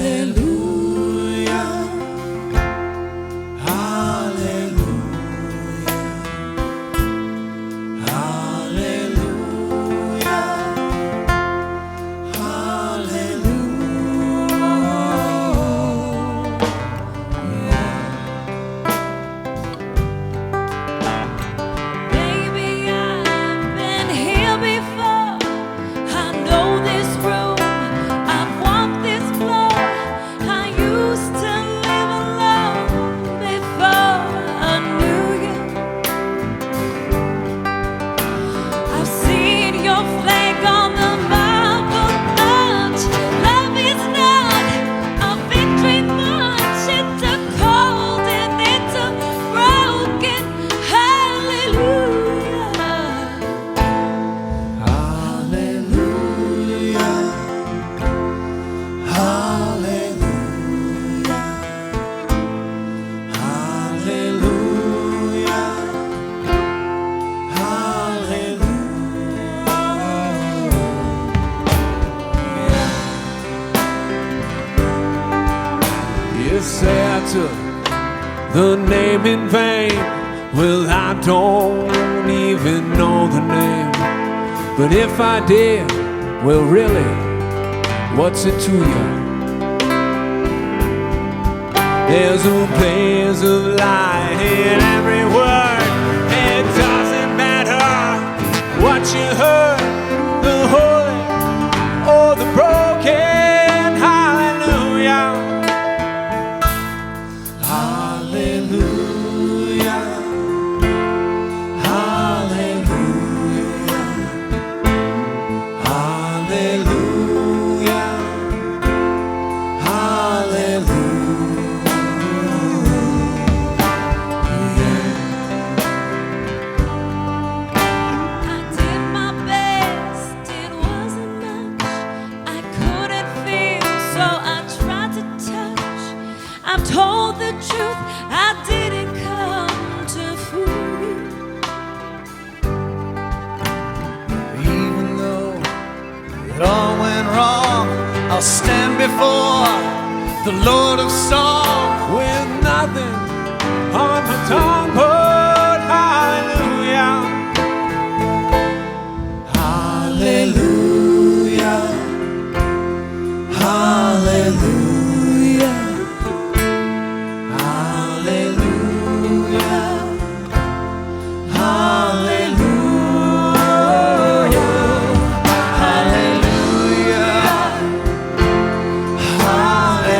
Hallelujah. Hallelujah. Hallelujah. Baby, I've been here before. I know this room. I've walked this floor. I used to live alone before I knew you. I've seen your flag on the marble arch. Love is not a victory march. It's a cold and it's a broken hallelujah. Hallelujah. Hallelujah. Hallelujah. Hallelujah. You say I took the name in vain. Well, I don't even know the name. But if I did, well, really, what's it to you? There's a blaze of light in every word. It doesn't matter what you heard, the holy or the broken. Hallelujah. Hallelujah. Hallelujah. Hallelujah. Hallelujah. I've told the truth, I didn't come to fool you. Even though it all went wrong, I'll stand before the Lord of Song with nothing on my tongue but hallelujah. Hallelujah, hallelujah, hallelujah, hallelujah, hallelujah,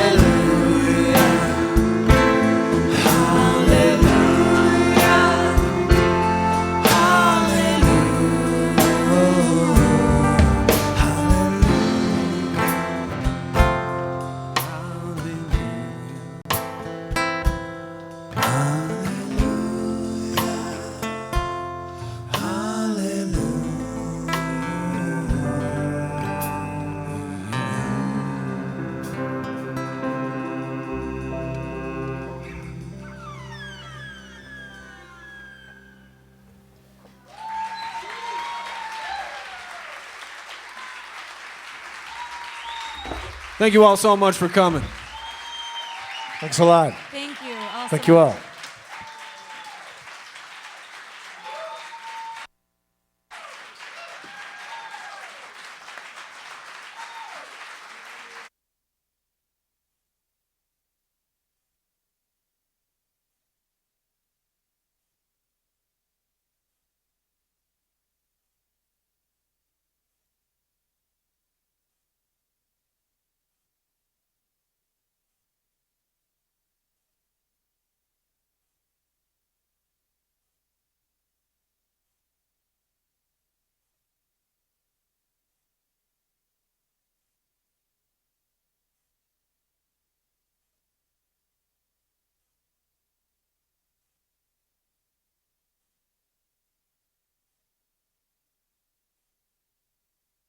Thank you all so much for coming. Thanks a lot. Thank you. Also. Thank you all.